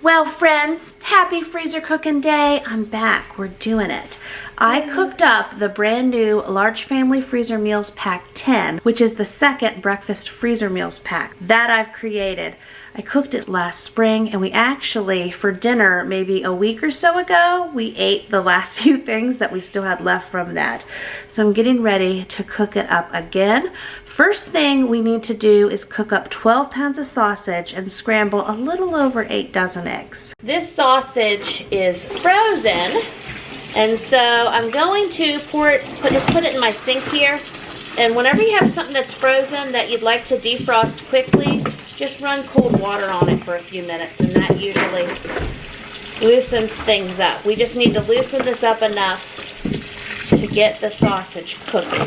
Well, friends, happy freezer cooking day. I'm back. We're doing it. I cooked up the brand new Large Family Freezer Meals Pack 10, which is the second breakfast freezer meals pack that I've created. I cooked it last spring, and we actually, for dinner, maybe a week or so ago, we ate the last few things that we still had left from that. So I'm getting ready to cook it up again. First thing we need to do is cook up 12 pounds of sausage and scramble a little over 8 dozen eggs. This sausage is frozen, and so I'm going to just put it in my sink here. And whenever you have something that's frozen that you'd like to defrost quickly, just run cold water on it for a few minutes, and that usually loosens things up. We just need to loosen this up enough to get the sausage cooking.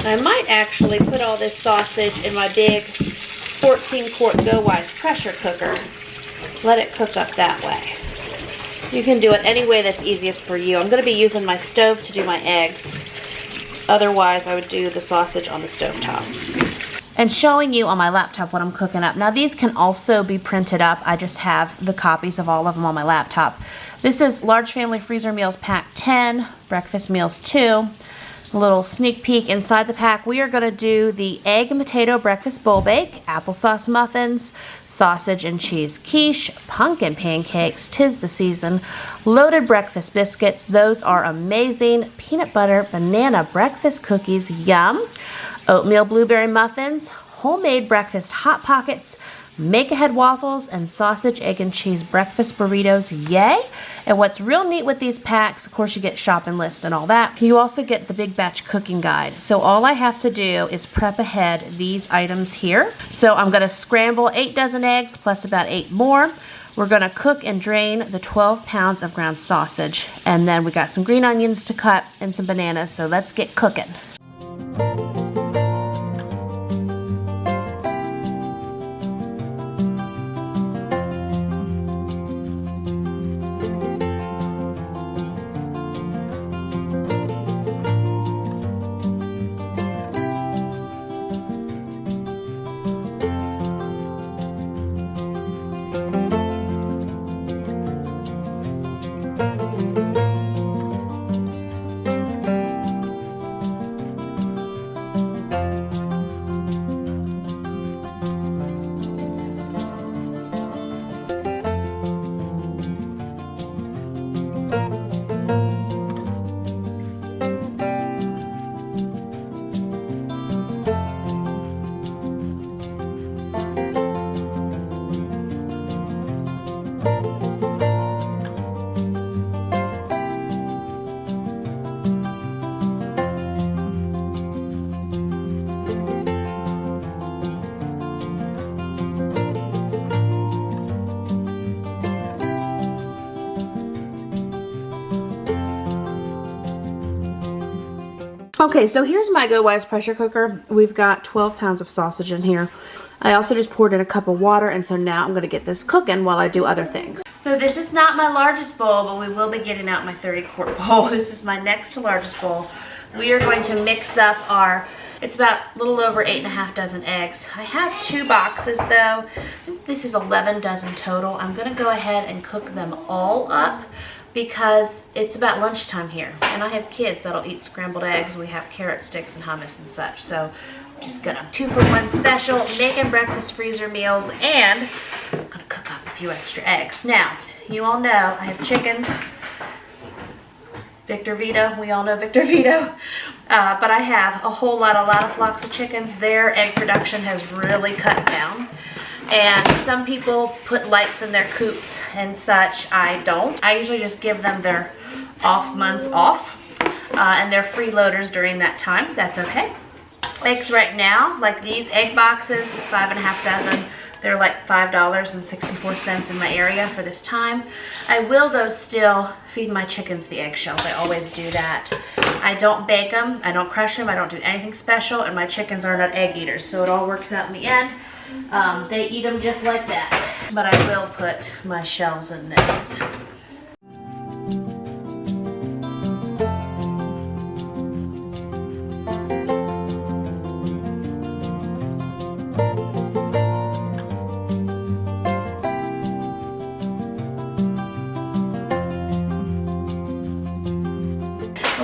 I might actually put all this sausage in my big 14-quart Go-Wise pressure cooker. Let it cook up that way. You can do it any way that's easiest for you. I'm going to be using my stove to do my eggs. Otherwise, I would do the sausage on the stovetop. And showing you on my laptop what I'm cooking up. Now, these can also be printed up. I just have the copies of all of them on my laptop. This is Large Family Freezer Meals Pack 10, Breakfast Meals 2. A little sneak peek inside the pack. We are going to do the egg and potato breakfast bowl bake, applesauce muffins, sausage and cheese quiche, pumpkin pancakes, 'tis the season, loaded breakfast biscuits, those are amazing, peanut butter banana breakfast cookies, yum, oatmeal blueberry muffins, homemade breakfast hot pockets, make-ahead waffles, and sausage, egg, and cheese breakfast burritos, yay! And what's real neat with these packs, of course you get shopping list and all that, you also get the big batch cooking guide. So all I have to do is prep ahead these items here. So I'm gonna scramble 8 dozen eggs plus about 8 more. We're gonna cook and drain the 12 pounds of ground sausage. And then we got some green onions to cut and some bananas, so let's get cooking. Okay, so here's my Go-Wise pressure cooker. We've got 12 pounds of sausage in here. I also just poured in a cup of water, and so now I'm gonna get this cooking while I do other things. So this is not my largest bowl, but we will be getting out my 30-quart bowl. This is my next to largest bowl. We are going to mix up it's about a little over 8.5 dozen eggs. I have 2 boxes though. I think this is 11 dozen total. I'm gonna go ahead and cook them all up, because it's about lunchtime here, and I have kids that'll eat scrambled eggs. We have carrot sticks and hummus and such, so I'm just gonna 2-for-1 special, making breakfast freezer meals, and I'm gonna cook up a few extra eggs. Now, you all know I have chickens, Victor Vito, we all know Victor Vito, but I have a lot of flocks of chickens. Their egg production has really cut down. And some people put lights in their coops and such. I don't. I usually just give them their off months off, and they're freeloaders during that time. That's okay. Eggs right now, like these egg boxes, 5.5 dozen. They're like $5.64 in my area for this time. I will though still feed my chickens the eggshells. I always do that. I don't bake them. I don't crush them. I don't do anything special, and my chickens are not egg eaters, so it all works out in the end. They eat them just like that. But I will put my shells in this.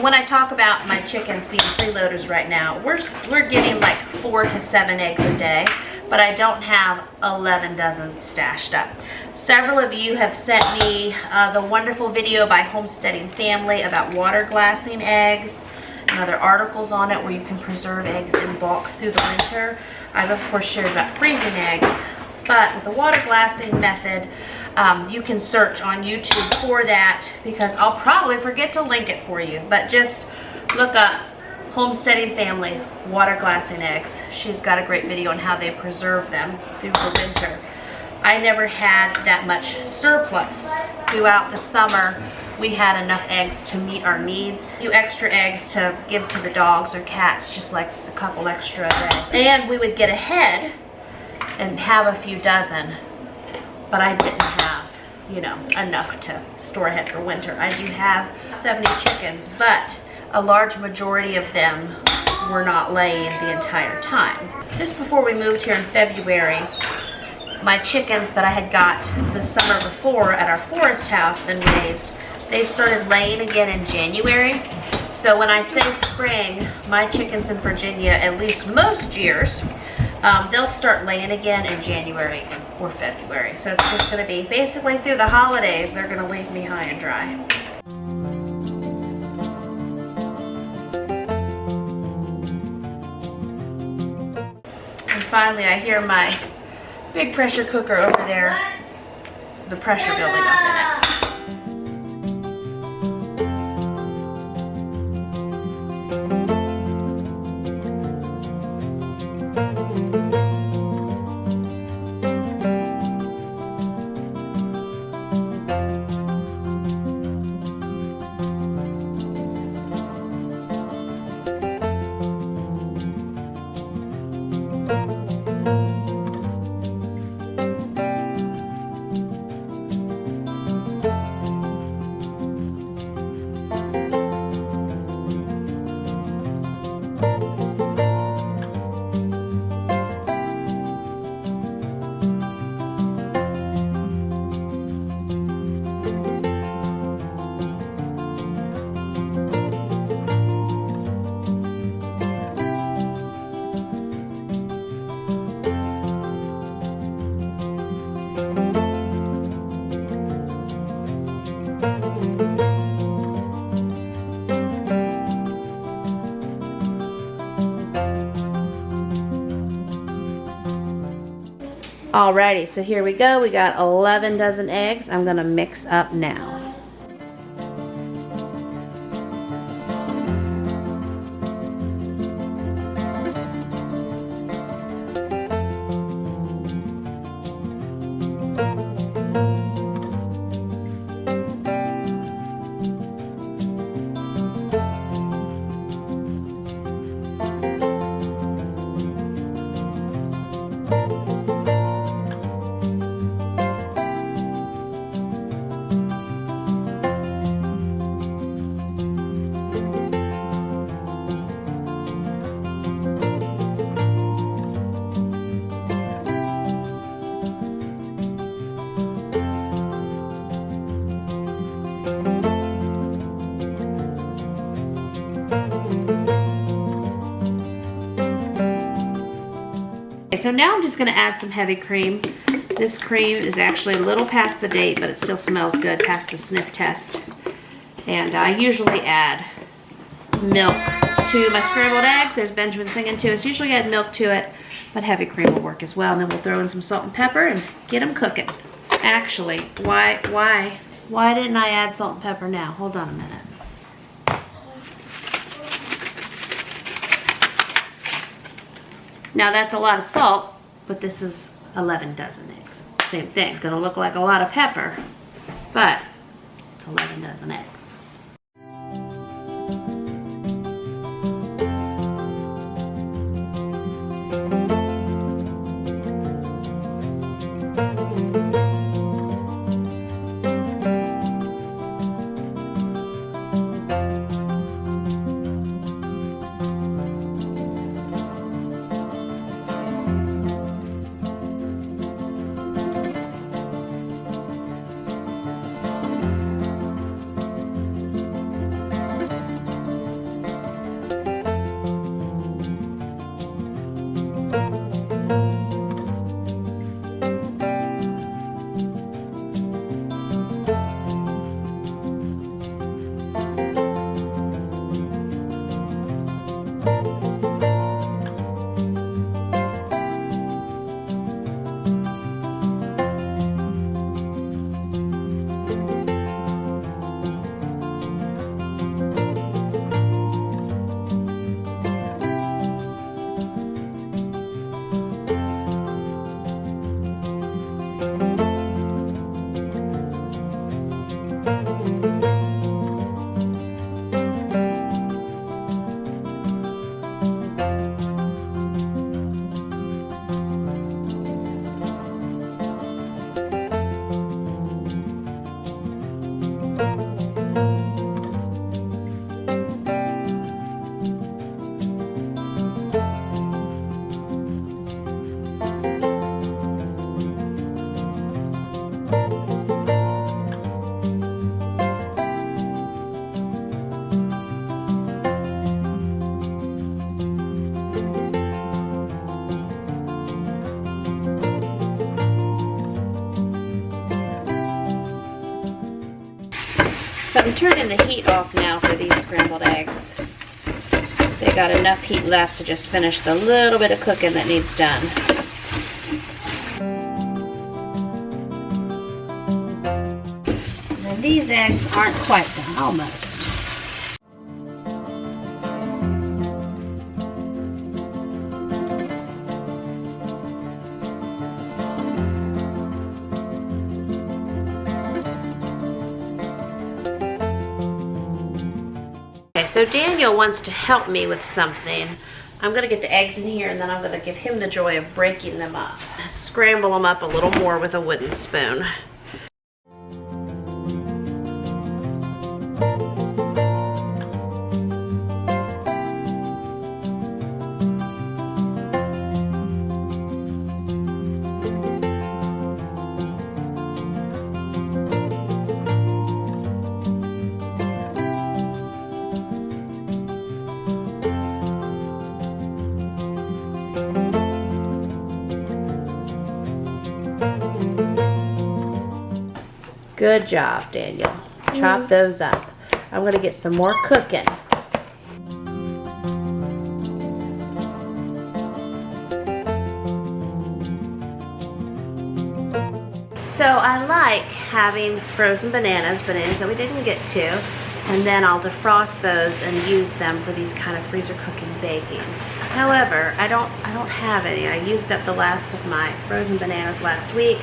when I talk about my chickens being freeloaders right now, we're getting like 4 to 7 eggs a day, but I don't have 11 dozen stashed up. Several of you have sent me the wonderful video by Homesteading Family about water glassing eggs and other articles on it where you can preserve eggs in bulk through the winter. I've of course shared about freezing eggs, but with the water glassing method, you can search on YouTube for that, because I'll probably forget to link it for you, but just look up Homesteading Family water glassing eggs. She's got a great video on how they preserve them through the winter. I never had that much surplus throughout the summer. We had enough eggs to meet our needs. A few extra eggs to give to the dogs or cats, just like a couple extra a day. And we would get ahead and have a few dozen, but I didn't have, you know, enough to store ahead for winter. I do have 70 chickens, but a large majority of them were not laying the entire time. Just before we moved here in February, my chickens that I had got the summer before at our forest house and raised, they started laying again in January. So when I say spring, my chickens in Virginia, at least most years, they'll start laying again in January or February. So it's just gonna be basically through the holidays, they're gonna leave me high and dry. And finally, I hear my big pressure cooker over there, the pressure building up in it. Alrighty, so here we go. We got 11 dozen eggs. I'm gonna mix up now. So now I'm just going to add some heavy cream. This cream is actually a little past the date, but it still smells good, past the sniff test. And I usually add milk to my scrambled eggs. There's Benjamin singing to us. Usually add milk to it, but heavy cream will work as well. And then we'll throw in some salt and pepper and get them cooking. Actually, why didn't I add salt and pepper now? Hold on a minute. Now that's a lot of salt, but this is 11 dozen eggs. Same thing, gonna look like a lot of pepper, but it's 11 dozen eggs. So I'm turning the heat off now for these scrambled eggs. They got enough heat left to just finish the little bit of cooking that needs done. And these eggs aren't quite done, almost. So Daniel wants to help me with something. I'm gonna get the eggs in here and then I'm gonna give him the joy of breaking them up. Scramble them up a little more with a wooden spoon. Good job, Daniel. Chop those up. I'm gonna get some more cooking. So I like having frozen bananas that we didn't get to, and then I'll defrost those and use them for these kind of freezer cooking baking. However, I don't have any. I used up the last of my frozen bananas last week.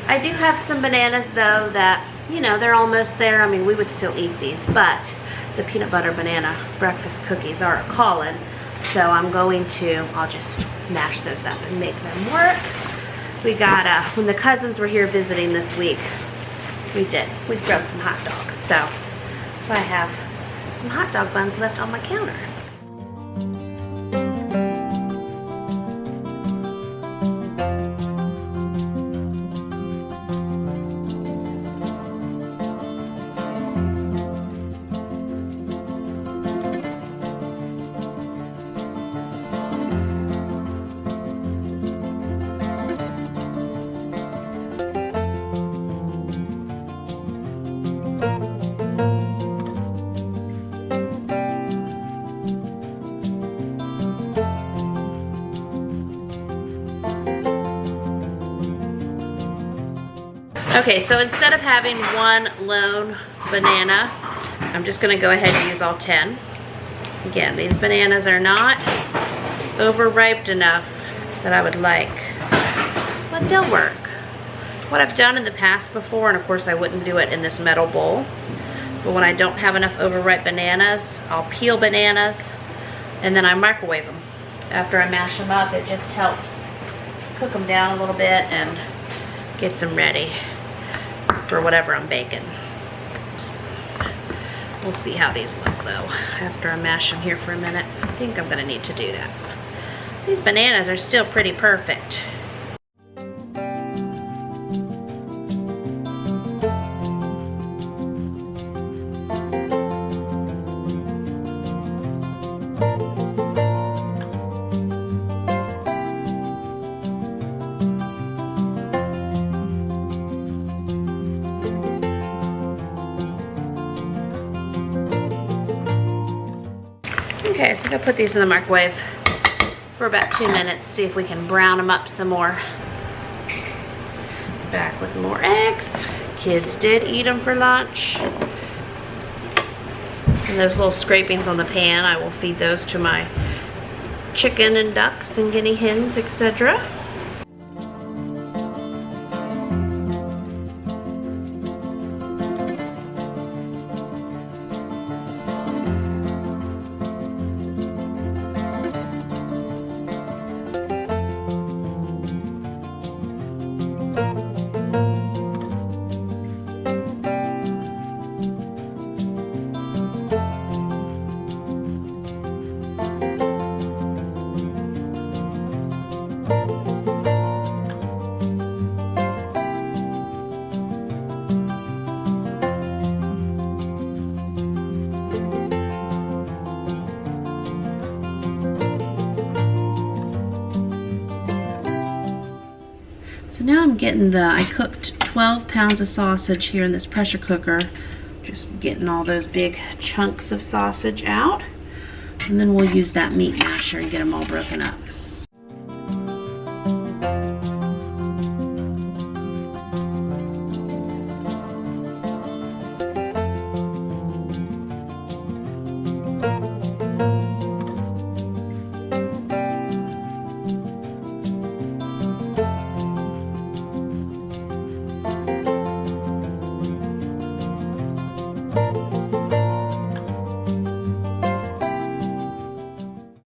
I do have some bananas though that, you know, they're almost there. I mean, we would still eat these, but the peanut butter banana breakfast cookies are a calling. So I'll just mash those up and make them work. We got, when the cousins were here visiting this week, we grilled some hot dogs. So I have some hot dog buns left on my counter. Okay, so instead of having one lone banana, I'm just gonna go ahead and use all 10. Again, these bananas are not overripe enough that I would like, but they'll work. What I've done in the past before, and of course I wouldn't do it in this metal bowl, but when I don't have enough overripe bananas, I'll peel bananas and then I microwave them. After I mash them up, it just helps cook them down a little bit and gets them ready for whatever I'm baking. We'll see how these look though after I mash them here for a minute. I think I'm gonna need to do that. These bananas are still pretty perfect. Okay, so I'm gonna put these in the microwave for about 2 minutes, see if we can brown them up some more. Back with more eggs. Kids did eat them for lunch. And those little scrapings on the pan, I will feed those to my chicken and ducks and guinea hens, etc. So now I'm getting I cooked 12 pounds of sausage here in this pressure cooker Just getting all those big chunks of sausage out. And then we'll use that meat masher and get them all broken up.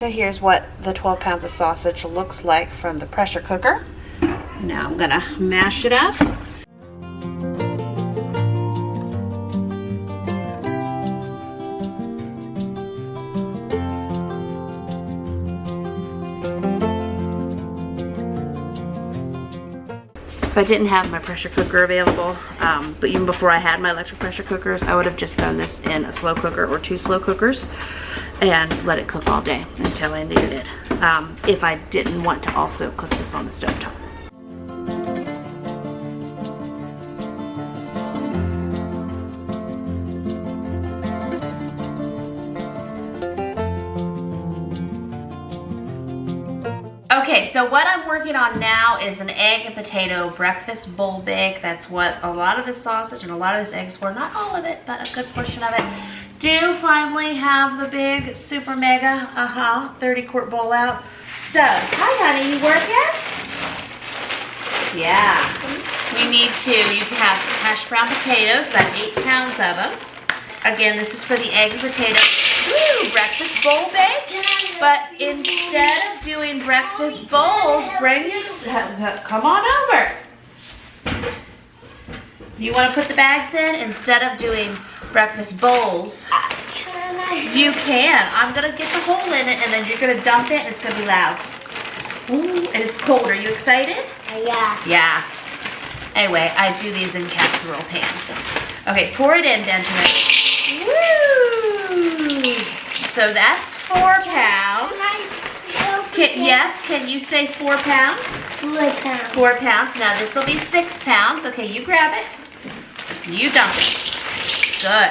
So here's what the 12 pounds of sausage looks like from the pressure cooker. Now I'm gonna mash it up. If I didn't have my pressure cooker available, but even before I had my electric pressure cookers, I would have just thrown this in a slow cooker or 2 slow cookers and let it cook all day until I needed it, if I didn't want to also cook this on the stovetop. Okay, so what I'm working on now is an egg and potato breakfast bowl bake. That's what a lot of this sausage and a lot of this eggs for. Not all of it, but a good portion of it. Do finally have the big, super mega, 30-quart bowl out. So, hi honey, you working? Yeah. We need you can have hash brown potatoes, about 8 pounds of them. Again, this is for the egg and potato breakfast bowl bake. But instead of doing breakfast bowls, come on over. You want to put the bags in? Instead of doing breakfast bowls, you can. I'm going to get the hole in it, and then you're going to dump it, and it's going to be loud. Ooh, and it's cold. Are you excited? Yeah. Yeah. Anyway, I do these in casserole pans. Okay, pour it in, Benjamin. Woo! So that's 4 pounds. Yes, can you say 4 pounds? 4 pounds. 4 pounds. Now this will be 6 pounds. Okay, you grab it. You dump it. Good.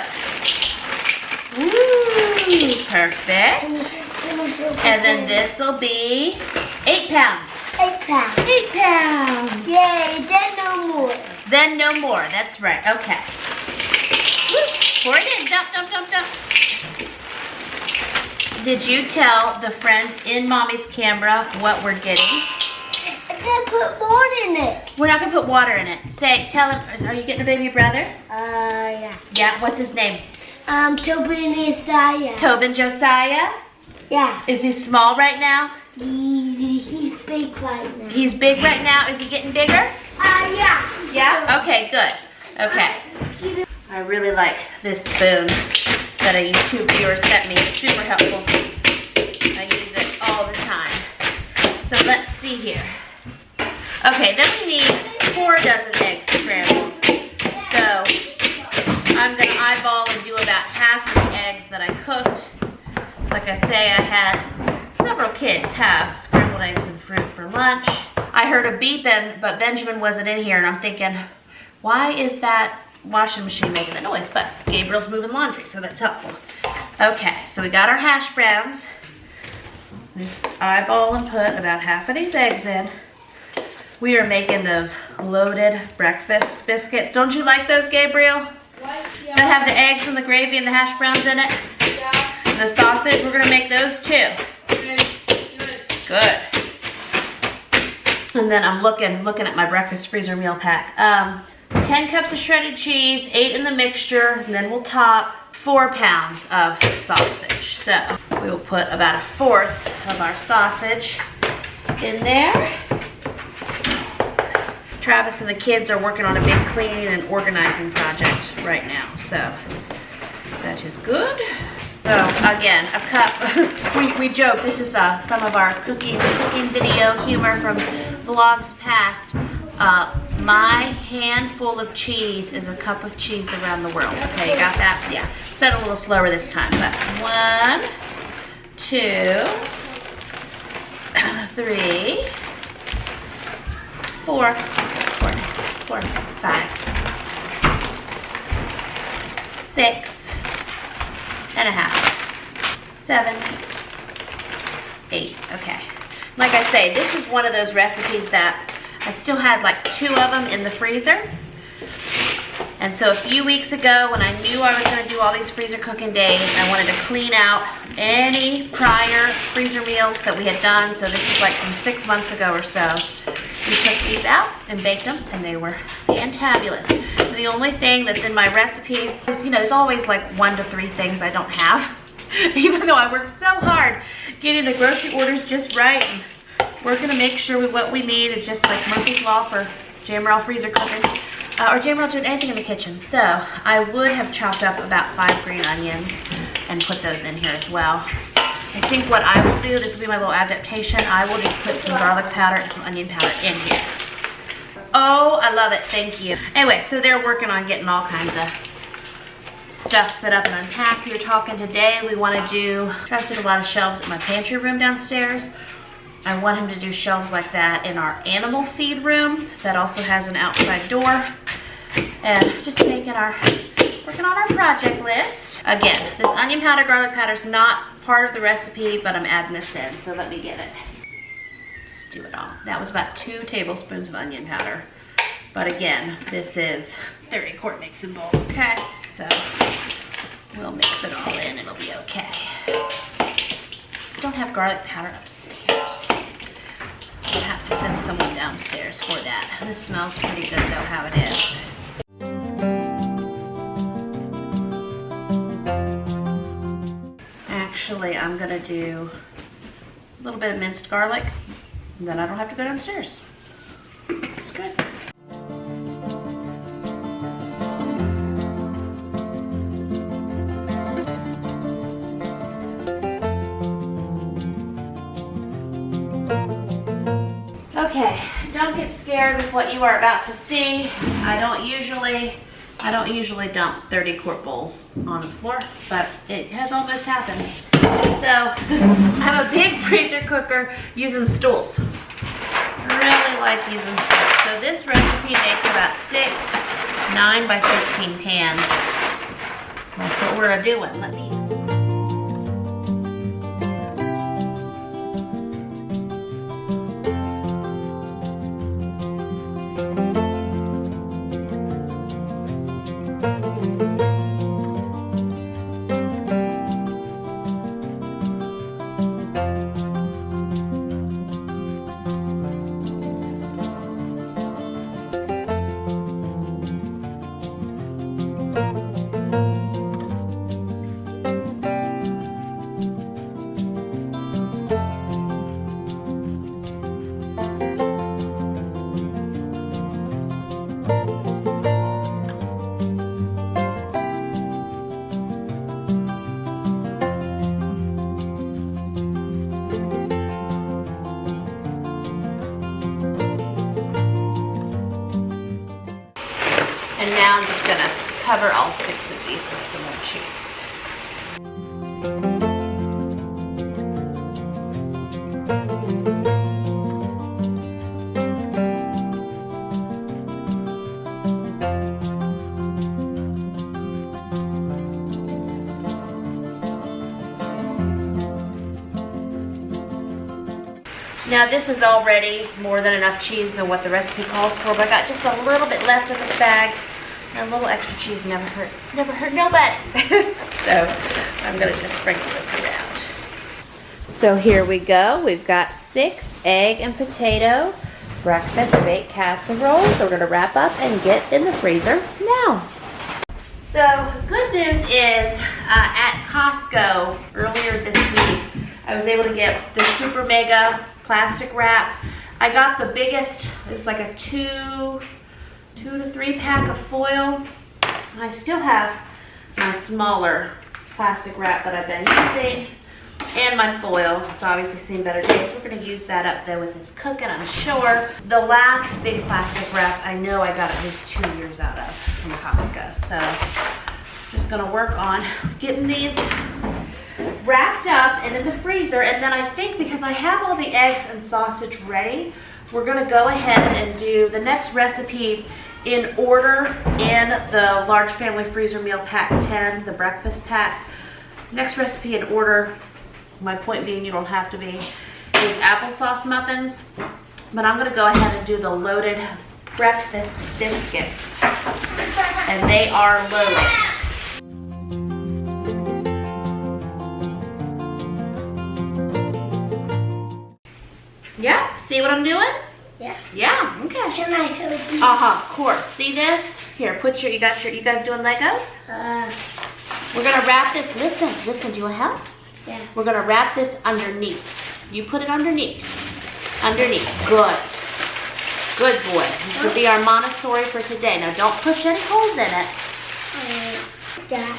Woo! Perfect. And then this will be 8 pounds. 8 pounds. 8 pounds. Yay, then no more. Then no more. That's right. Okay. Woo. Pour it in. Dump, dump, dump, dump. Did you tell the friends in Mommy's camera what we're getting? I didn't put water in it. We're not going to put water in it. Tell him, are you getting a baby brother? Yeah. Yeah, what's his name? Tobin Josiah. Tobin Josiah? Yeah. Is he small right now? He's big right now. He's big right now. Is he getting bigger? Yeah. Yeah? Okay, good. Okay. I really like this spoon that a YouTube viewer sent me. It's super helpful. I use it all the time. So let's see here. Okay, then we need 4 dozen eggs scrambled. So I'm going to eyeball and do about half of the eggs that I cooked. So like I say, I had several kids have scrambled eggs and fruit for lunch. I heard a beeping, but Benjamin wasn't in here, and I'm thinking, why is that washing machine making the noise? But Gabriel's moving laundry, so that's helpful. Okay, so we got our hash browns. Just eyeball and put about half of these eggs in. We are making those loaded breakfast biscuits. Don't you like those, Gabriel? What? Yeah. That have the eggs and the gravy and the hash browns in it? Yeah. And the sausage, we're gonna make those too. Good. And then I'm looking at my breakfast freezer meal pack. 10 cups of shredded cheese, 8 in the mixture, and then we'll top 4 pounds of sausage. So we will put about 1/4 of our sausage in there. Travis and the kids are working on a big cleaning and organizing project right now, so that is good. So again, a cup. we joke, this is some of our cooking video humor from vlogs past. My handful of cheese is a cup of cheese around the world. Okay, you got that? Yeah. Said a little slower this time, but 1, 2, 3, 4, 5, 6.5, 7, 8. Okay. Like I say, this is one of those recipes that I still had like 2 of them in the freezer. And so a few weeks ago, when I knew I was going to do all these freezer cooking days, I wanted to clean out any prior freezer meals that we had done. So this is like from 6 months ago or so. We took these out and baked them, and they were fantabulous. The only thing that's in my recipe is, you know, there's always like 1 to 3 things I don't have. Even though I worked so hard getting the grocery orders just right, and working to make sure what we need is just like Murphy's Law for Jamerrill freezer cooking, or Jamerrill doing anything in the kitchen. So I would have chopped up about 5 green onions and put those in here as well. I think what I will do, this will be my little adaptation, I will just put some garlic powder and some onion powder in here. Oh, I love it, thank you. Anyway, so they're working on getting all kinds of stuff set up and unpacked. We were talking today, we want to do, Travis did a lot of shelves in my pantry room downstairs. I want him to do shelves like that in our animal feed room that also has an outside door. And just working on our project list. Again, this onion powder, garlic powder is not part of the recipe, but I'm adding this in, so let me get it. Just do it all. That was about 2 tablespoons of onion powder. But again, this is 30-quart mixing bowl, okay? So we'll mix it all in, it'll be okay. I don't have garlic powder upstairs. I'll have to send someone downstairs for that. This smells pretty good though, how it is. Actually, I'm gonna do a little bit of minced garlic, and then I don't have to go downstairs. It's good. Okay, don't get scared with what you are about to see. I don't usually dump 30-quart bowls on the floor, but it has almost happened. So I'm a big freezer cooker using stools. Really like using stools. So this recipe makes about 6 9 by 13 pans. That's what we're doing. Let me. And now I'm just gonna cover all 6 of these with some more cheese. Now this is already more than enough cheese than what the recipe calls for, but I got just a little bit left in this bag. And a little extra cheese never hurt nobody. So I'm gonna just sprinkle this around. So here we go. We've got 6 egg and potato breakfast baked casseroles. So we're gonna wrap up and get in the freezer now. So good news is at Costco earlier this week, I was able to get the super mega plastic wrap. I got the biggest, it was like a 2 to 3 pack of foil. I still have my smaller plastic wrap that I've been using and my foil. It's obviously seen better days. We're gonna use that up there with this cooking, I'm sure. The last big plastic wrap, I know I got at least 2 years out of from Costco. So just gonna work on getting these wrapped up and in the freezer, and then I think because I have all the eggs and sausage ready, we're gonna go ahead and do the next recipe in order in the large family freezer meal pack 10, the breakfast pack. Next recipe in order, my point being you don't have to be, is applesauce muffins. But I'm gonna go ahead and do the loaded breakfast biscuits. And they are loaded. Yeah, see what I'm doing? Yeah. Yeah, okay. Can I help you? Of course. See this? Here, put your, you guys doing Legos? We're gonna wrap this, listen, do you want help? Yeah. We're gonna wrap this underneath. You put it underneath. Underneath, good. Good boy. This will be our Montessori for today. Now don't push any holes in it. That.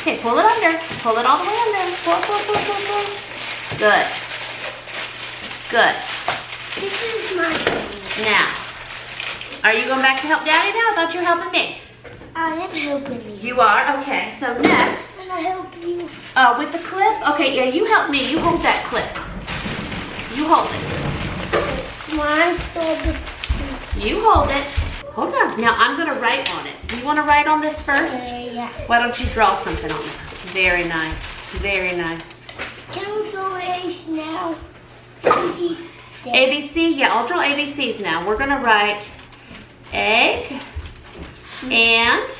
Okay, pull it under. Pull it all the way under. Pull. Good. Good. This is my thing. Now, are you going back to help Daddy now? I thought you were helping me. I am helping you. You are? Okay, so next. Can I help you? With the clip? Okay, yeah, you help me. You hold that clip. You hold it. My store. You hold it. Hold on. Now I'm going to write on it. Do you want to write on this first? Yeah. Why don't you draw something on it? Very nice. Very nice. Can we go A's now? ABC? Yeah, I'll draw ABCs now. We're going to write egg and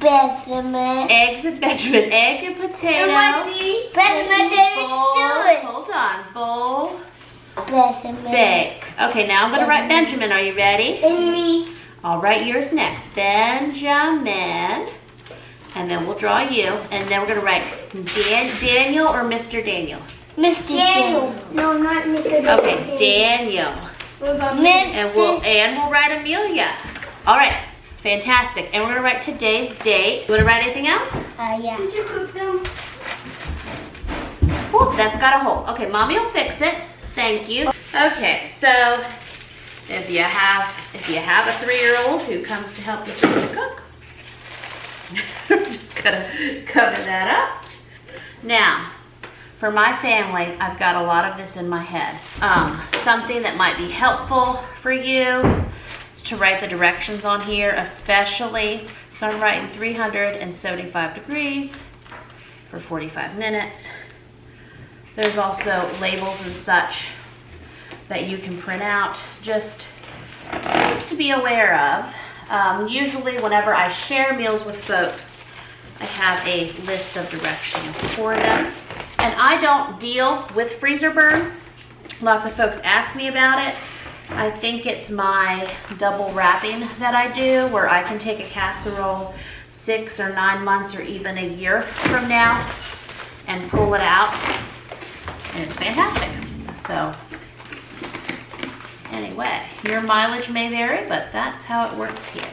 Benjamin. eggs and Benjamin. Egg and potato. Benjamin Bowl. Stewart. Hold on. Bowl. Benjamin. Bake. Okay, now I'm going to write Benjamin. Are you ready? Henry. I'll write yours next. Benjamin. And then we'll draw you. And then we're going to write Daniel or Mr. Daniel. Mr. Daniel. No, not Mr. Daniel. Okay, Daniel. What about And we'll write Amelia. All right, fantastic. And we're going to write today's date. You want to write anything else? Yeah. Did you cook them? Oh, that's got a hole. Okay, Mommy will fix it. Thank you. Okay, so if you have a 3-year-old who comes to help you cook, I'm just gonna cover that up. Now, for my family, I've got a lot of this in my head. Something that might be helpful for you is to write the directions on here, especially. So I'm writing 375 degrees for 45 minutes. There's also labels and such that you can print out just to be aware of. Usually whenever I share meals with folks, I have a list of directions for them. And I don't deal with freezer burn. Lots of folks ask me about it. I think it's my double wrapping that I do, where I can take a casserole 6 or 9 months or even a year from now and pull it out. And it's fantastic. So anyway, your mileage may vary, but that's how it works here.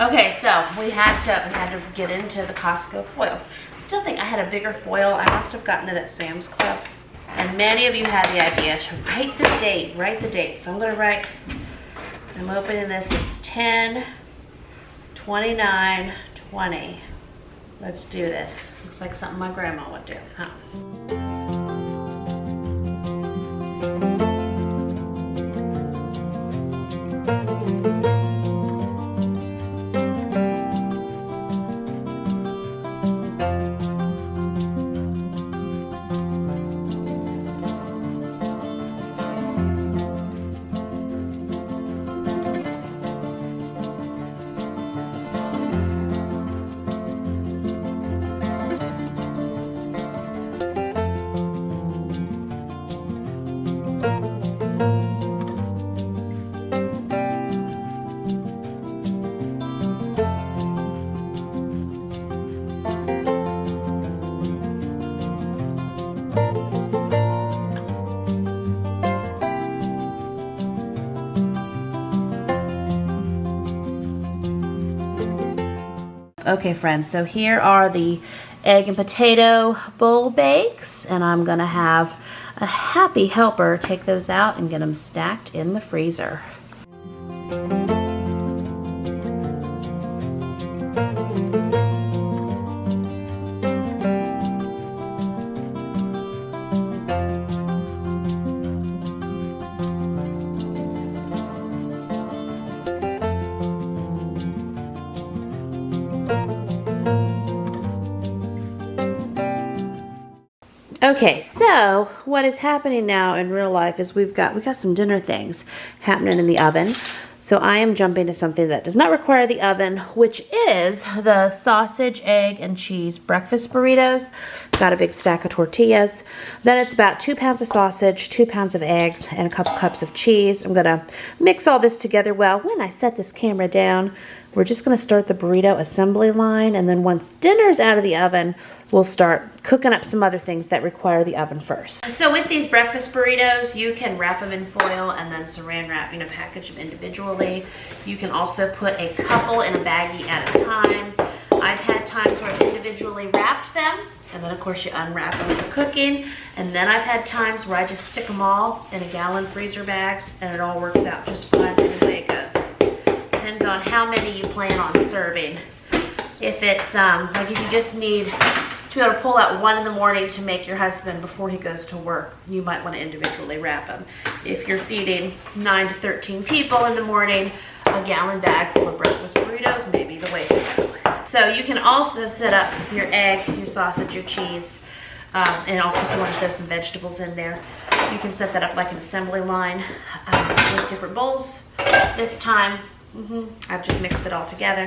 Okay, so we had to get into the Costco foil. I still think I had a bigger foil. I must have gotten it at Sam's Club. And many of you had the idea to write the date. So I'm gonna write, I'm opening this, it's 10/29/20. Let's do this. Looks like something my grandma would do, huh? Okay friends, so here are the egg and potato bowl bakes, and I'm gonna have a happy helper take those out and get them stacked in the freezer. Okay, so what is happening now in real life is we got some dinner things happening in the oven. So I am jumping to something that does not require the oven, which is the sausage, egg, and cheese breakfast burritos. Got a big stack of tortillas. Then it's about 2 pounds of sausage, 2 pounds of eggs, and a couple cups of cheese. I'm gonna mix all this together well. When I set this camera down, we're just gonna start the burrito assembly line, and then once dinner's out of the oven, we'll start cooking up some other things that require the oven first. So with these breakfast burritos, you can wrap them in foil and then saran wrap, package them individually. You can also put a couple in a baggie at a time. I've had times where I've individually wrapped them, and then of course you unwrap them for cooking. And then I've had times where I just stick them all in a gallon freezer bag, and it all works out just fine the way it goes. Depends on how many you plan on serving. If it's like if you just need to be able to pull out one in the morning to make your husband before he goes to work, you might want to individually wrap them. If you're feeding 9 to 13 people in the morning, a gallon bag full of breakfast burritos may be the way to go. So you can also set up your egg, your sausage, your cheese, and also if you want to throw some vegetables in there, you can set that up like an assembly line with different bowls. This time, I've just mixed it all together.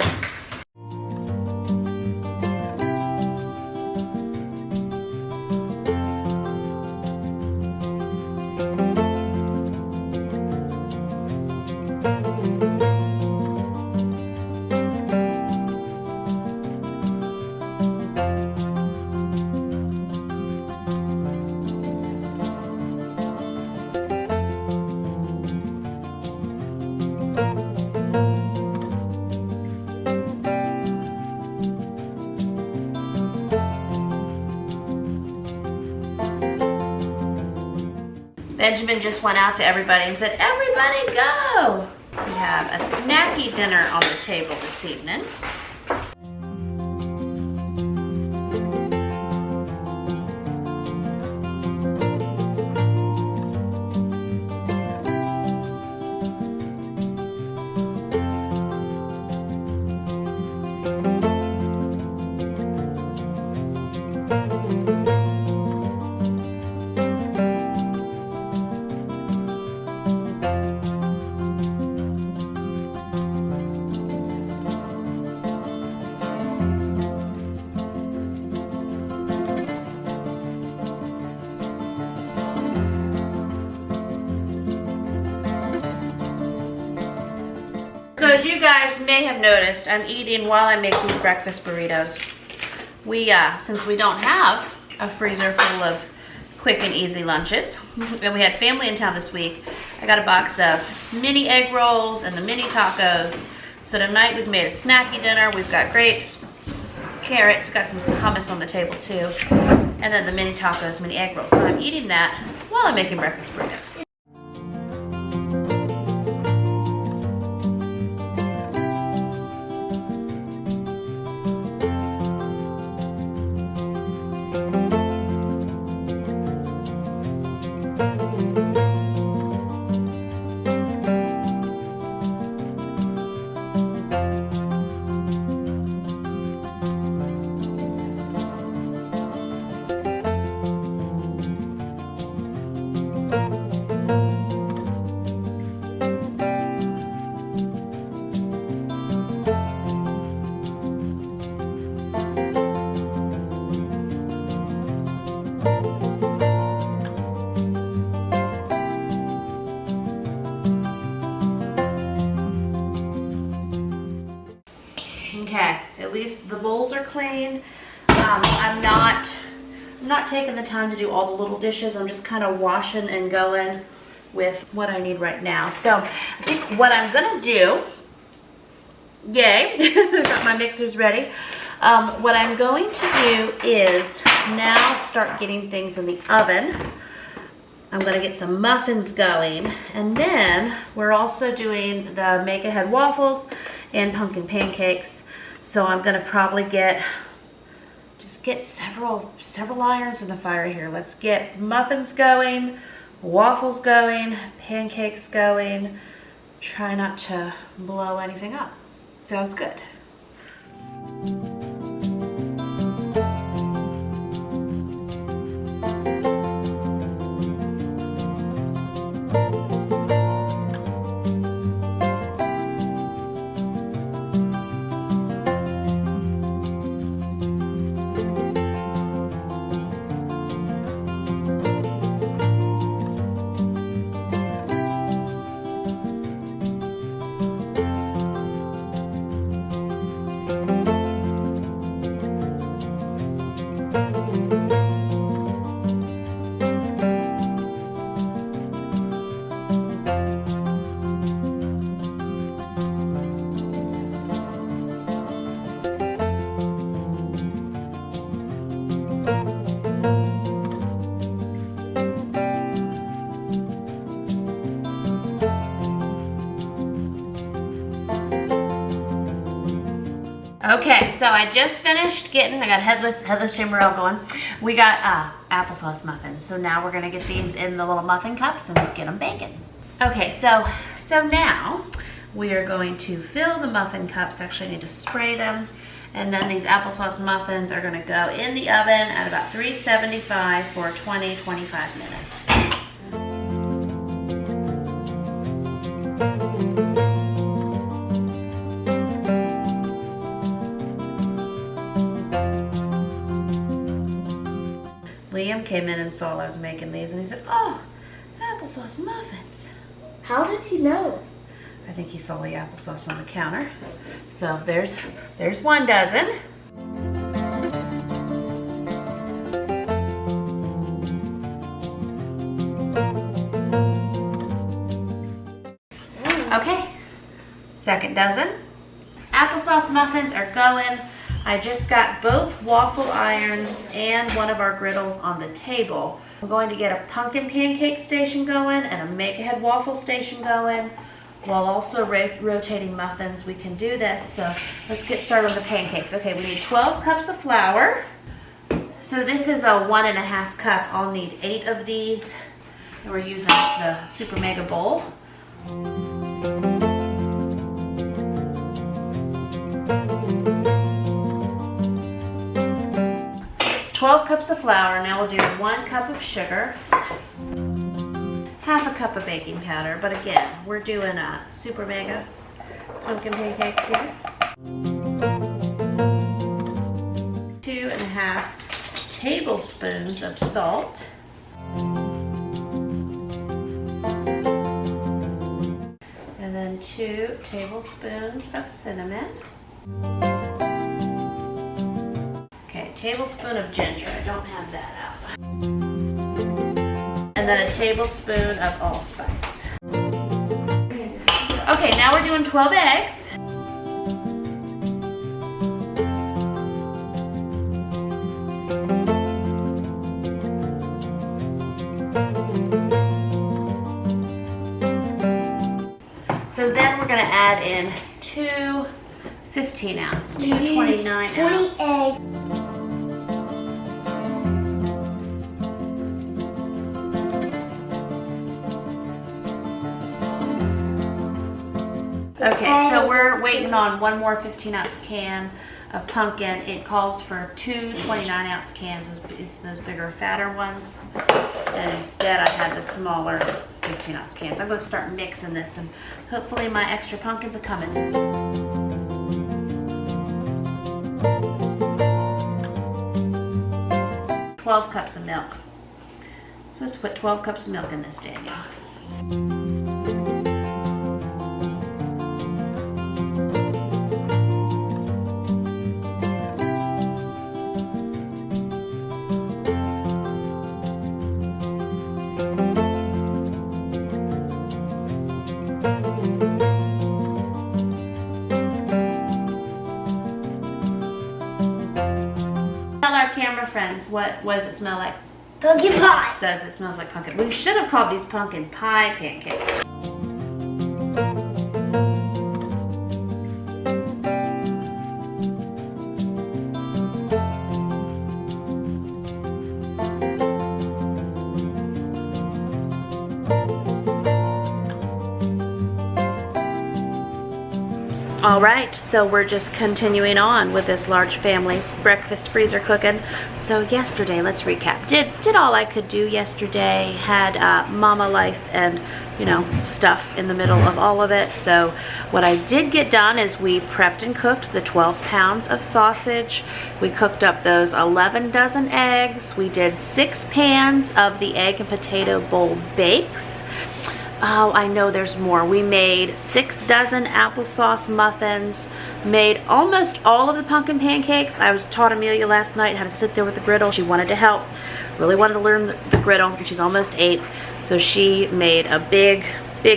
Benjamin just went out to everybody and said, "Everybody go!" We have a snacky dinner on the table this evening. So as you guys may have noticed, I'm eating while I make these breakfast burritos. Since we don't have a freezer full of quick and easy lunches, and we had family in town this week, I got a box of mini egg rolls and the mini tacos. So tonight we've made a snacky dinner. We've got grapes, carrots, we've got some hummus on the table too, and then the mini tacos, mini egg rolls. So I'm eating that while I'm making breakfast burritos. Okay, at least the bowls are clean. I'm not taking the time to do all the little dishes. I'm just kind of washing and going with what I need right now. So I think what I'm gonna do, yay, got my mixers ready. What I'm going to do is now start getting things in the oven. I'm gonna get some muffins going, and then we're also doing the make-ahead waffles and pumpkin pancakes. So I'm gonna probably just get several irons in the fire here. Let's get muffins going, waffles going, pancakes going. Try not to blow anything up. Sounds good. Okay, so I just finished I got headless Jamerrill going. We got applesauce muffins. So now we're gonna get these in the little muffin cups and get them baking. Okay, so now we are going to fill the muffin cups. Actually, I need to spray them. And then these applesauce muffins are gonna go in the oven at about 375 for 20-25 minutes. Liam came in and saw I was making these, and he said, "Oh, applesauce muffins." How did he know? I think he saw the applesauce on the counter. So there's 1 dozen. Okay, 2nd dozen. Applesauce muffins are going. I just got both waffle irons and one of our griddles on the table. I'm going to get a pumpkin pancake station going and a make-ahead waffle station going while also rotating muffins. We can do this, so let's get started with the pancakes. Okay, we need 12 cups of flour. So this is a 1.5 cup. I'll need 8 of these, and we're using the Super Mega Bowl. 12 cups of flour. Now we'll do 1 cup of sugar, half a cup of baking powder, but again, we're doing a Super Mega pumpkin pancakes here. 2.5 tablespoons of salt. And then 2 tablespoons of cinnamon. Okay, a tablespoon of ginger. I don't have that out. And then a tablespoon of allspice. Okay, now we're doing 12 eggs. in 2 15-ounce, 2 29-ounce. 20 eggs. Okay, so we're waiting on one more 15-ounce can of pumpkin. It calls for 2 29-ounce cans. It's those bigger, fatter ones. And instead I had the smaller 15-ounce cans. I'm going to start mixing this and hopefully my extra pumpkins are coming. 12 cups of milk. Supposed to put 12 cups of milk in this, Daniel. Tell our camera friends what does it smell like? Pumpkin pie. Does it smells like pumpkin? We should have called these pumpkin pie pancakes. All right, so we're just continuing on with this large family breakfast freezer cooking. So yesterday, let's recap. Did all I could do yesterday. Had mama life and, you know, stuff in the middle of all of it. So what I did get done is we prepped and cooked the 12 pounds of sausage. We cooked up those 11 dozen eggs. We did 6 pans of the egg and potato bowl bakes. Oh, I know there's more. We made 6 dozen applesauce muffins, made almost all of the pumpkin pancakes. I taught Amelia last night how to sit there with the griddle. She wanted to help, really wanted to learn the griddle, and she's almost 8. So she made a big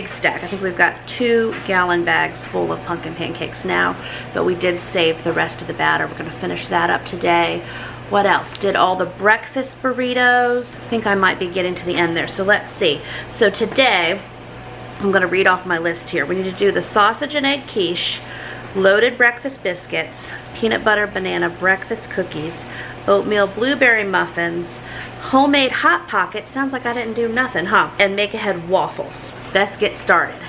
stack. I think we've got 2-gallon bags full of pumpkin pancakes now, but we did save the rest of the batter. We're gonna finish that up today. What else? Did all the breakfast burritos. I think I might be getting to the end there, so let's see. So today, I'm going to read off my list here. We need to do the sausage and egg quiche, loaded breakfast biscuits, peanut butter banana breakfast cookies, oatmeal blueberry muffins, homemade hot pockets. Sounds like I didn't do nothing, huh? And make ahead waffles. Let's get started.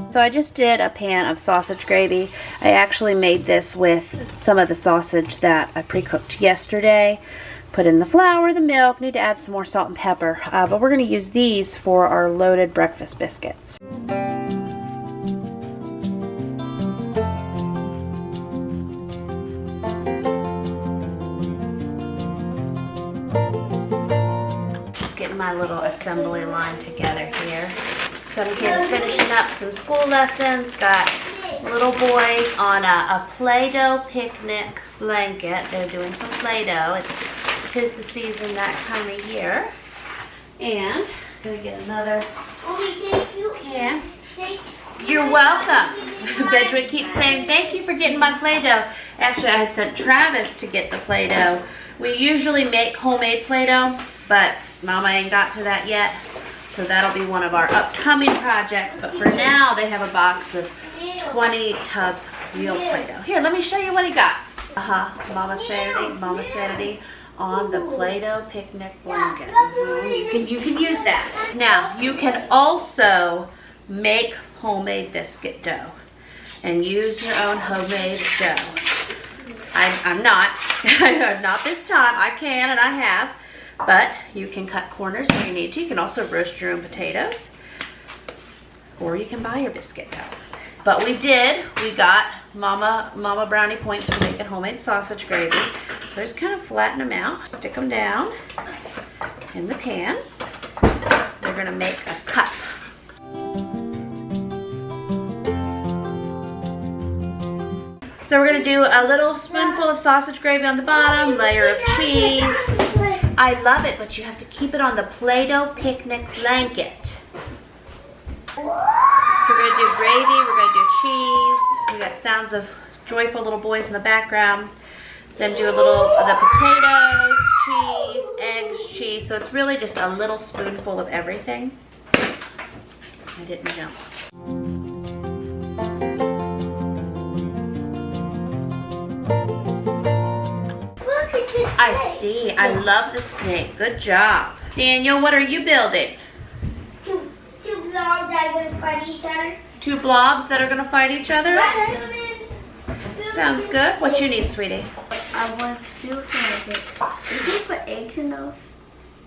So I just did a pan of sausage gravy. I actually made this with some of the sausage that I pre-cooked yesterday. Put in the flour, the milk, need to add some more salt and pepper, but we're going to use these for our loaded breakfast biscuits. Just getting my little assembly line together here. Some kids finishing up some school lessons. Got little boys on a Play-Doh picnic blanket. They're doing some Play-Doh. Tis the season that time of year. And I'm gonna get another pan. You're welcome. Benjamin keeps saying thank you for getting my Play-Doh. Actually, I had sent Travis to get the Play-Doh. We usually make homemade Play-Doh, but Mama ain't got to that yet. So that'll be one of our upcoming projects. But for now, they have a box of 20 tubs of real Play-Doh. Here, let me show you what he got. Mama Sanity on the Play-Doh picnic blanket. You can use that. Now, you can also make homemade biscuit dough and use your own homemade dough. I'm not. Not this time. I can and I have. But you can cut corners if you need to. You can also roast your own potatoes. Or you can buy your biscuit dough. But we got Mama Brownie points for making homemade sausage gravy. So just kind of flatten them out. Stick them down in the pan. We're going to make a cup. So we're going to do a little spoonful of sausage gravy on the bottom, layer of cheese. I love it, but you have to keep it on the Play-Doh picnic blanket. So we're going to do gravy, we're going to do cheese. We got sounds of joyful little boys in the background. Then do a little of the potatoes, cheese, eggs, cheese. So it's really just a little spoonful of everything. I didn't jump. Look at this. I see. I love the snake. Good job. Daniel, what are you building? Two blobs that are going to fight each other. 2 blobs that are going to fight each other? Okay. Okay. Sounds good. What you need, sweetie? I want to do something. Did you put eggs in those?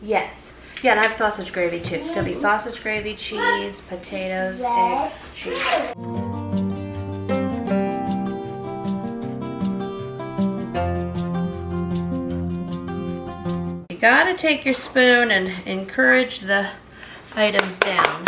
Yes. Yeah, and I have sausage gravy too. It's going to be sausage gravy, cheese, potatoes, eggs, cheese. You got to take your spoon and encourage the items down.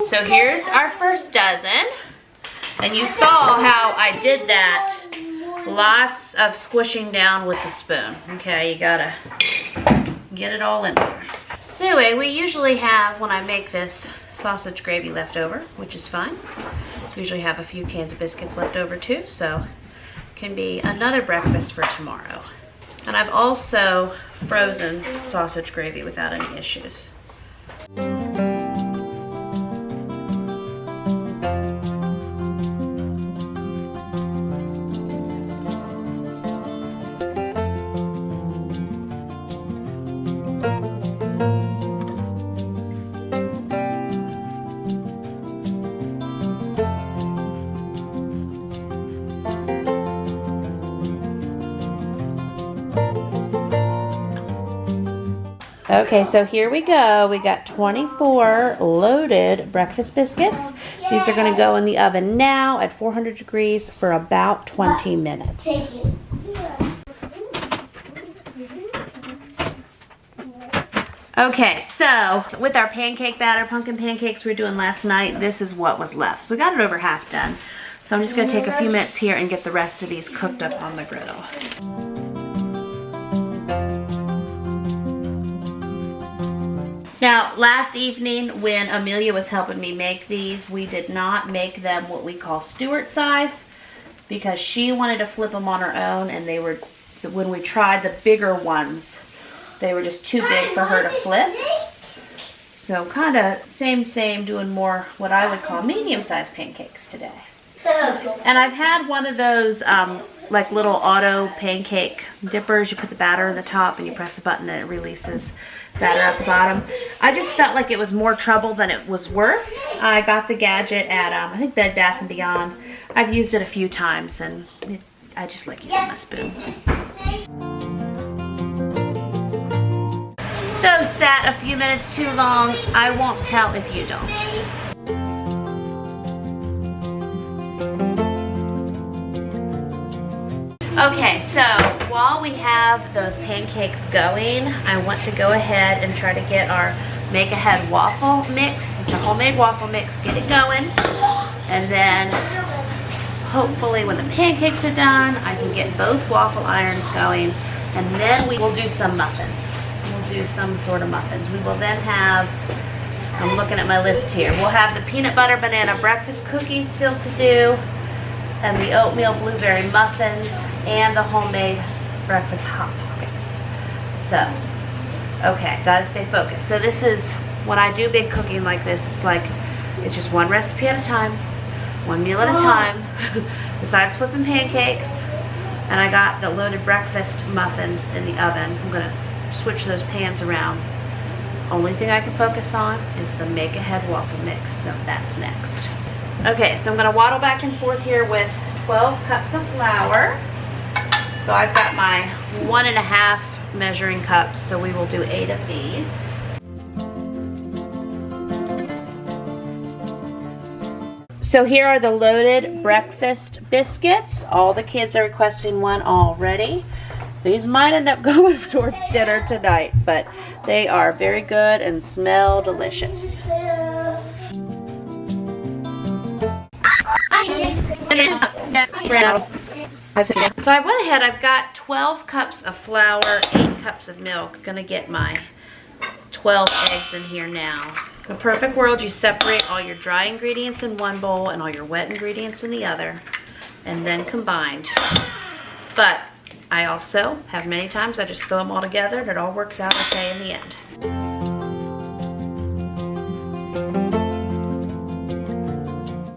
So here's our first dozen, and you saw how I did that. Lots of squishing down with the spoon. Okay, you gotta get it all in there. So anyway, we usually have, when I make this, sausage gravy left over, which is fine. We usually have a few cans of biscuits left over too, so can be another breakfast for tomorrow. And I've also frozen sausage gravy without any issues. Okay, so here we go. We got 24 loaded breakfast biscuits. These are going to go in the oven now at 400 degrees for about 20 minutes. Okay, so with our pancake batter, pumpkin pancakes we were doing last night, this is what was left. So we got it over half done. So I'm just going to take a few minutes here and get the rest of these cooked up on the griddle. Now, last evening when Amelia was helping me make these, we did not make them what we call Stewart size because she wanted to flip them on her own, and they were, when we tried the bigger ones, they were just too big for her to flip. So kind of same, doing more what I would call medium-sized pancakes today. And I've had one of those like little auto pancake dippers. You put the batter in the top and you press a button and it releases batter at the bottom. I just felt like it was more trouble than it was worth. I got the gadget at I think Bed Bath & Beyond. I've used it a few times and I just like using my spoon. Those sat a few minutes too long. I won't tell if you don't. Okay, so while we have those pancakes going, I want to go ahead and try to get our Make Ahead waffle mix. It's a homemade waffle mix. Get it going. And then hopefully when the pancakes are done, I can get both waffle irons going. And then we will do some muffins. We'll do some sort of muffins. We will then have, I'm looking at my list here, we'll have the peanut butter banana breakfast cookies still to do, and the oatmeal blueberry muffins, and the homemade breakfast hot pockets. So, okay, gotta stay focused. So this is, when I do big cooking like this, it's just one recipe at a time, one meal at a time, besides flipping pancakes. And I got the loaded breakfast muffins in the oven. I'm gonna switch those pans around. Only thing I can focus on is the Make Ahead waffle mix, so that's next. Okay, so I'm gonna waddle back and forth here with 12 cups of flour. So I've got my 1.5 measuring cups, so we will do 8 of these. So here are the loaded breakfast biscuits. All the kids are requesting one already. These might end up going towards dinner tonight, but they are very good and smell delicious. So I went ahead, I've got 12 cups of flour, 8 cups of milk. Gonna get my 12 eggs in here now. In a perfect world, you separate all your dry ingredients in one bowl and all your wet ingredients in the other, and then combined. But I also have many times I just throw them all together and it all works out okay in the end.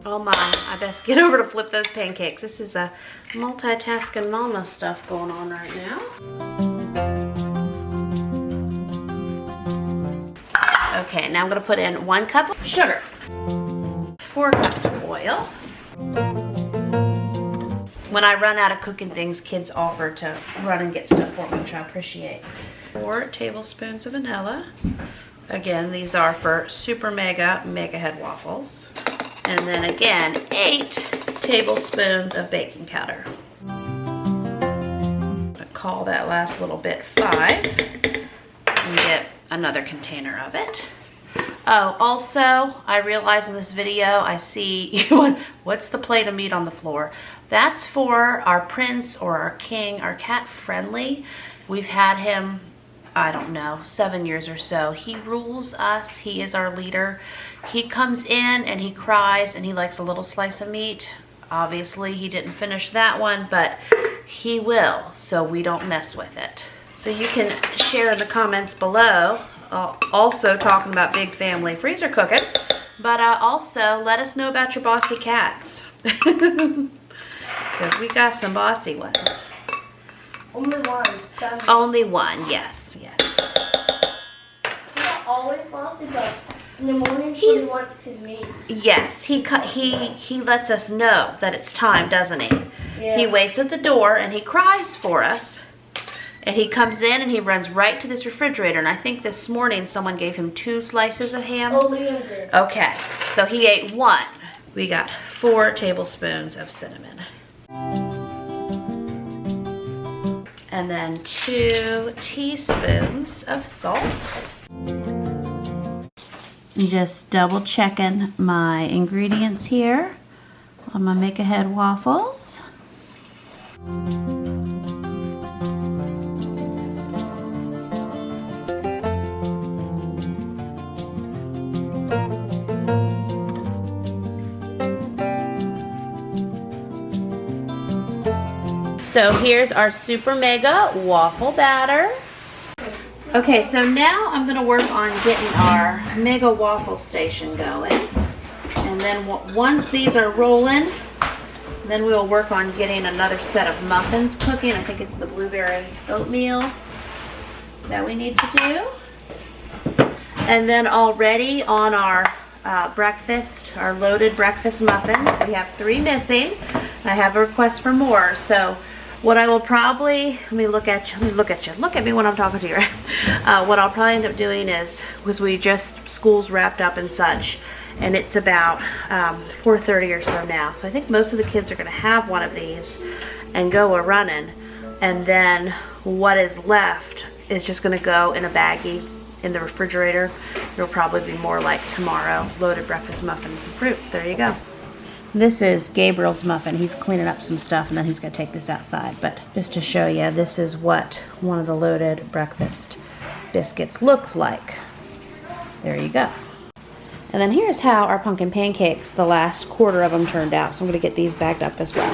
Oh my, I best get over to flip those pancakes. This is a multitasking mama stuff going on right now. Okay, now I'm gonna put in 1 cup of sugar, 4 cups of oil. When I run out of cooking things, kids offer to run and get stuff for me, which I appreciate. 4 tablespoons of vanilla. Again, these are for super mega head waffles. And then again, 8 tablespoons of baking powder. I'm gonna call that last little bit 5 and get another container of it. Oh, also, I realize in this video, I see, what's the plate of meat on the floor? That's for our prince or our king, our cat Friendly. We've had him, I don't know, 7 years or so. He rules us, he is our leader. He comes in and he cries and he likes a little slice of meat. Obviously, he didn't finish that one, but he will, so we don't mess with it. So you can share in the comments below, also talking about big family freezer cooking, but also let us know about your bossy cats. Because we got some bossy ones. Only one. Only one, yes, yes. He's not always bossy, but in the morning he wants his meat. Yes, he lets us know that it's time, doesn't he? Yeah. He waits at the door and he cries for us. And he comes in and he runs right to this refrigerator. And I think this morning someone gave him 2 slices of ham. Oh, Liam did. Okay, so he ate 1. We got 4 tablespoons of cinnamon. And then 2 teaspoons of salt. Just double checking my ingredients here on my make-ahead waffles. So here's our super mega waffle batter. Okay, so now I'm gonna work on getting our mega waffle station going. And then once these are rolling, then we'll work on getting another set of muffins cooking. I think it's the blueberry oatmeal that we need to do. And then already on our breakfast, our loaded breakfast muffins, we have 3 missing. I have a request for more, so what I will probably, let me look at you, look at me when I'm talking to you. What I'll probably end up doing is we just, school's wrapped up and such, and it's about 4:30 or so now. So I think most of the kids are gonna have one of these and go a-running, and then what is left is just gonna go in a baggie in the refrigerator. It'll probably be more like tomorrow, loaded breakfast muffins and fruit. There you go. This is Gabriel's muffin. He's cleaning up some stuff and then he's gonna take this outside. But just to show you, this is what one of the loaded breakfast biscuits looks like. There you go. And then here's how our pumpkin pancakes, the last quarter of them turned out. So I'm gonna get these bagged up as well.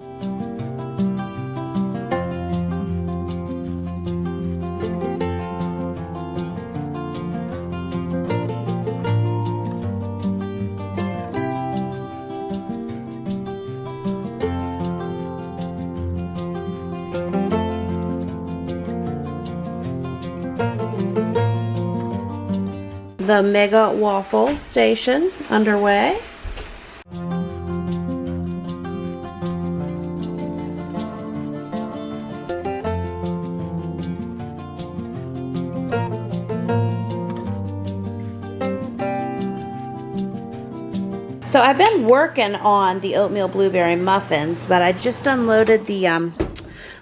The mega waffle station underway. So I've been working on the oatmeal blueberry muffins, but I just unloaded the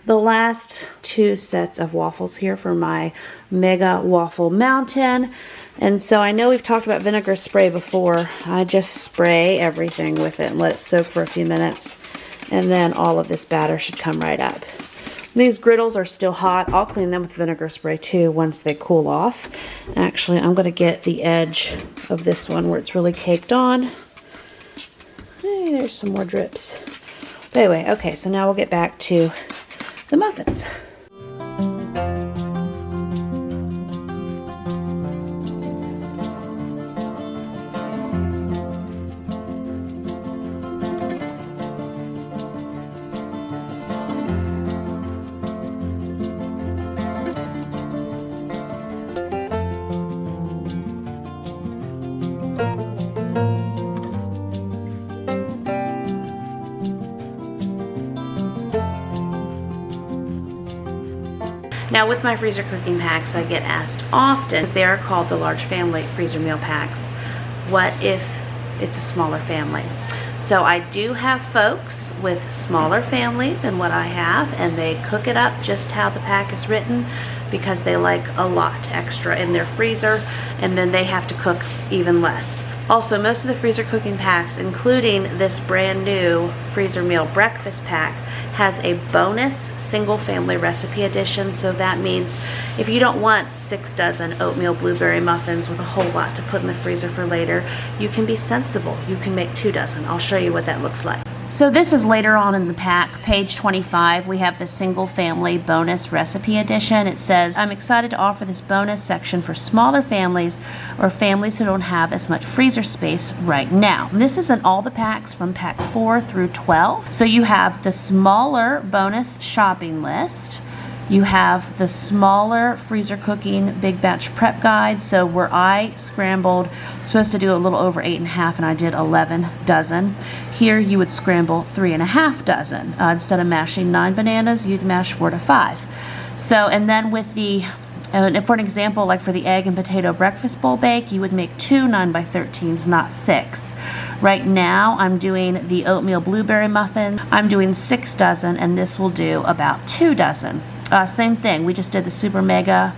the last 2 sets of waffles here for my Mega Waffle Mountain. And so I know we've talked about vinegar spray before. I just spray everything with it and let it soak for a few minutes. And then all of this batter should come right up. These griddles are still hot. I'll clean them with vinegar spray too once they cool off. Actually, I'm going to get the edge of this one where it's really caked on. Hey, there's some more drips. But anyway, okay, so now we'll get back to the muffins. Now with my freezer cooking packs, I get asked often, they are called the large family freezer meal packs, what if it's a smaller family? So I do have folks with smaller family than what I have, and they cook it up just how the pack is written because they like a lot extra in their freezer, and then they have to cook even less. Also, most of the freezer cooking packs, including this brand new freezer meal breakfast pack, has a bonus single family recipe edition. So that means if you don't want 6 dozen oatmeal blueberry muffins with a whole lot to put in the freezer for later, you can be sensible. You can make 2 dozen. I'll show you what that looks like. So this is later on in the pack, page 25. We have the single family bonus recipe edition. It says, I'm excited to offer this bonus section for smaller families or families who don't have as much freezer space right now. This is in all the packs from pack 4 through 12. So you have the smaller bonus shopping list. You have the smaller freezer cooking big batch prep guide. So where I scrambled, supposed to do a little over 8.5, and I did 11 dozen. Here you would scramble 3.5 dozen. Instead of mashing 9 bananas, you'd mash 4 to 5. So, and then with the, for an example, like for the egg and potato breakfast bowl bake, you would make 2 9x13s, not 6. Right now, I'm doing the oatmeal blueberry muffin. I'm doing 6 dozen, and this will do about 2 dozen. Same thing, we just did the super mega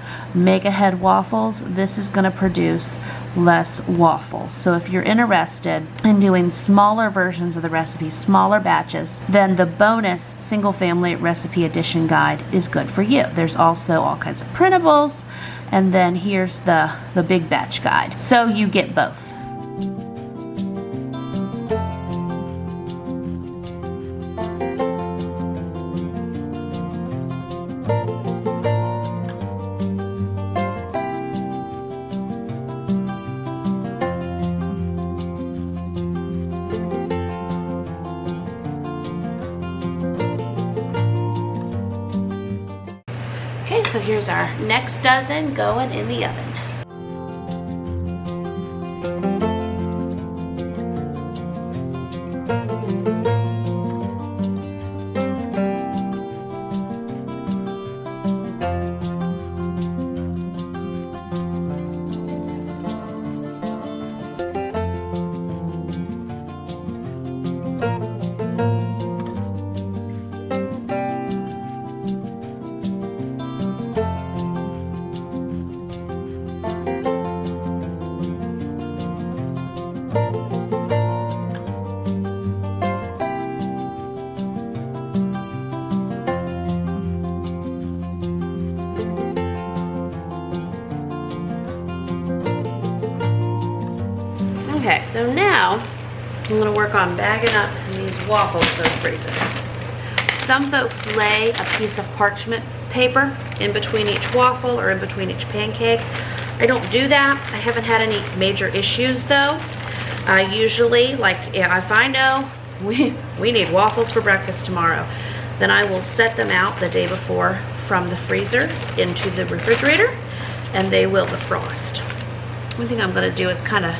head waffles. This is going to produce less waffles. So if you're interested in doing smaller versions of the recipe, smaller batches, then the bonus single family recipe edition guide is good for you. There's also all kinds of printables, and then here's the big batch guide. So you get both. Okay, so here's our next dozen going in the oven. Okay, so now I'm going to work on bagging up these waffles for the freezer. Some folks lay a piece of parchment paper in between each waffle or in between each pancake. I don't do that. I haven't had any major issues though. Usually, like if I know we need waffles for breakfast tomorrow, then I will set them out the day before from the freezer into the refrigerator, and they will defrost. One thing I'm going to do is kind of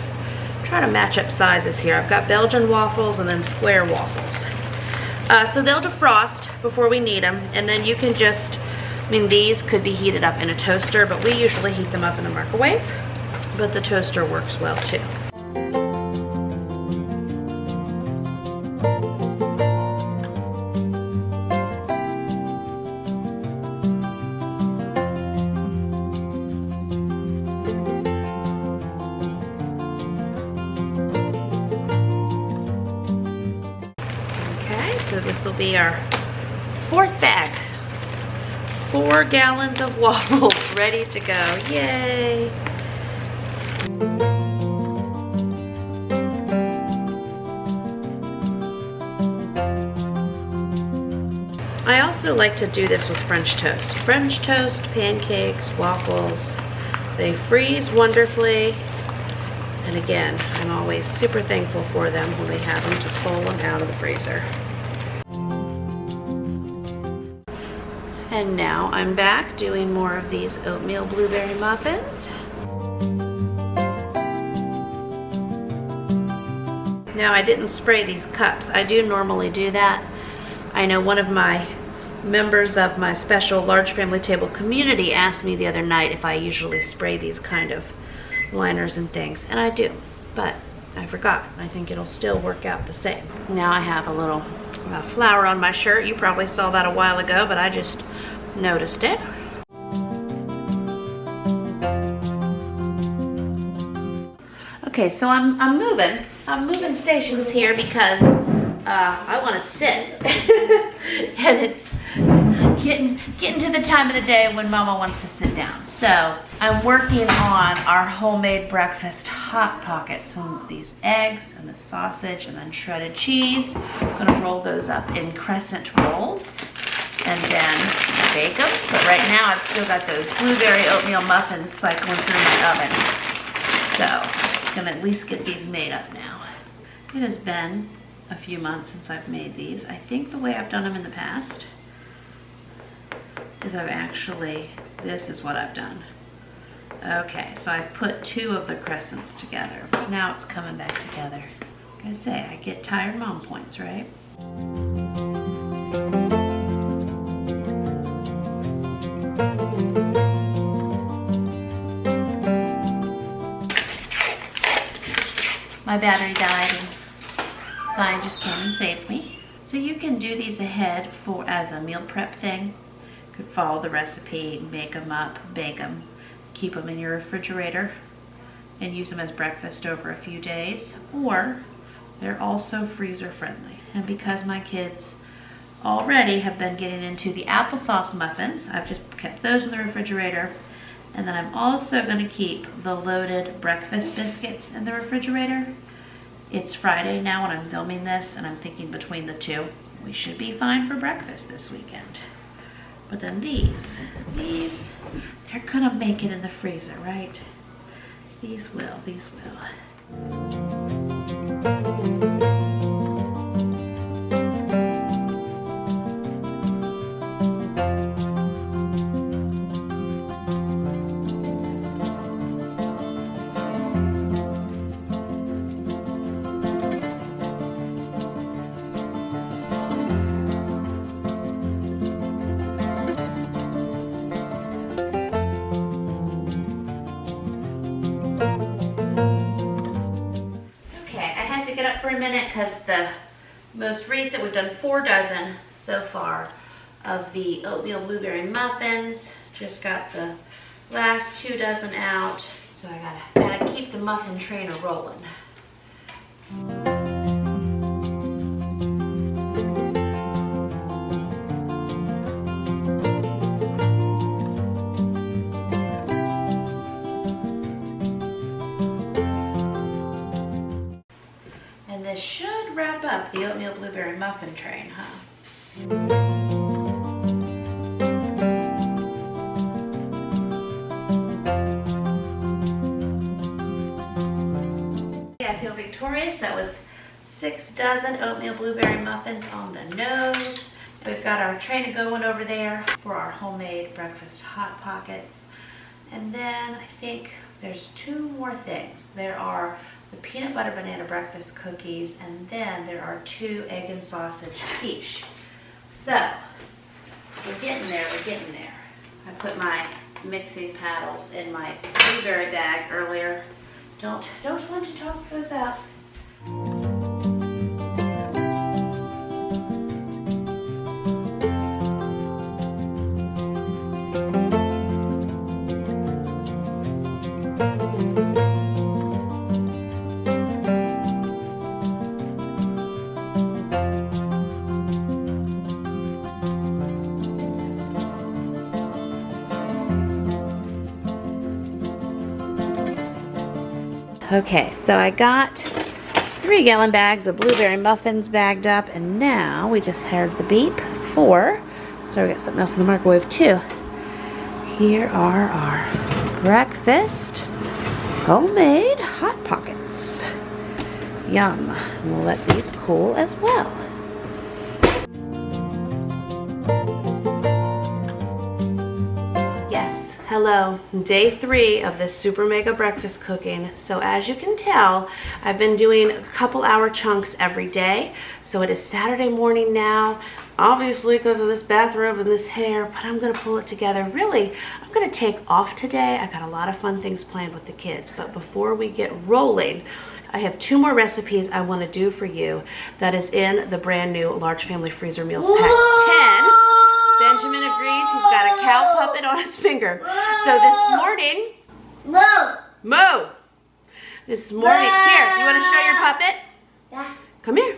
try to match up sizes here. I've got Belgian waffles and then square waffles. So they'll defrost before we need them, and then you can just, I mean, these could be heated up in a toaster, but we usually heat them up in the microwave, but the toaster works well too. will be our 4th bag. 4 gallons of waffles ready to go. Yay! I also like to do this with French toast. French toast, pancakes, waffles. They freeze wonderfully. And again, I'm always super thankful for them when we have them to pull them out of the freezer. And now I'm back doing more of these oatmeal blueberry muffins. Now I didn't spray these cups. I do normally do that. I know one of my members of my special large family table community asked me the other night if I usually spray these kind of liners and things, and I do, but I forgot. I think it'll still work out the same. Now I have a little flour on my shirt. You probably saw that a while ago, but I just noticed it. Okay, so I'm moving stations here because I want to sit, and it's getting to the time of the day when Mama wants to sit down. So I'm working on our homemade breakfast Hot Pockets. So these eggs and the sausage and then shredded cheese. I'm gonna roll those up in crescent rolls and then bake them. But right now I've still got those blueberry oatmeal muffins cycling through my oven. So I'm gonna at least get these made up now. It has been a few months since I've made these. I think the way I've done them in the past is this is what I've done. Okay, so I've put 2 of the crescents together. Now it's coming back together. Like I say, I get tired mom points, right? My battery died and Zion just came and saved me. So you can do these ahead as a meal prep thing. You could follow the recipe, make them up, bake them, keep them in your refrigerator, and use them as breakfast over a few days. Or they're also freezer friendly. And because my kids already have been getting into the applesauce muffins, I've just kept those in the refrigerator. And then I'm also going to keep the loaded breakfast biscuits in the refrigerator. It's Friday now when I'm filming this, and I'm thinking between the 2, we should be fine for breakfast this weekend. But then these, they're gonna make it in the freezer, right? These will. For a minute because the most recent, we've done 4 dozen so far of the oatmeal blueberry muffins. Just got the last 2 dozen out, so I gotta keep the muffin trainer rolling. This should wrap up the oatmeal blueberry muffin train, huh? I feel victorious. That was 6 dozen oatmeal blueberry muffins on the nose. We've got our train going over there for our homemade breakfast Hot Pockets. And then I think there's 2 more things. There are the peanut butter banana breakfast cookies, and then there are 2 egg and sausage quiche. So we're getting there. I put my mixing paddles in my blueberry bag earlier. Don't want to toss those out. Okay, so I got 3-gallon bags of blueberry muffins bagged up, and now we just heard the beep. 4. So we got something else in the microwave too. Here are our breakfast homemade Hot Pockets. Yum. And we'll let these cool as well. Yes, hello. Day 3 of this super mega breakfast cooking. So as you can tell, I've been doing a couple hour chunks every day. So it is Saturday morning now. Obviously because of this bathrobe and this hair, but I'm gonna pull it together. Really, I'm gonna take off today. I got a lot of fun things planned with the kids, but before we get rolling, I have 2 more recipes I wanna do for you that is in the brand new Large Family Freezer Meals Pack 10. Benjamin agrees, he's got a cow puppet on his finger. So this morning, Mo! This morning, here, you wanna show your puppet? Yeah. Come here.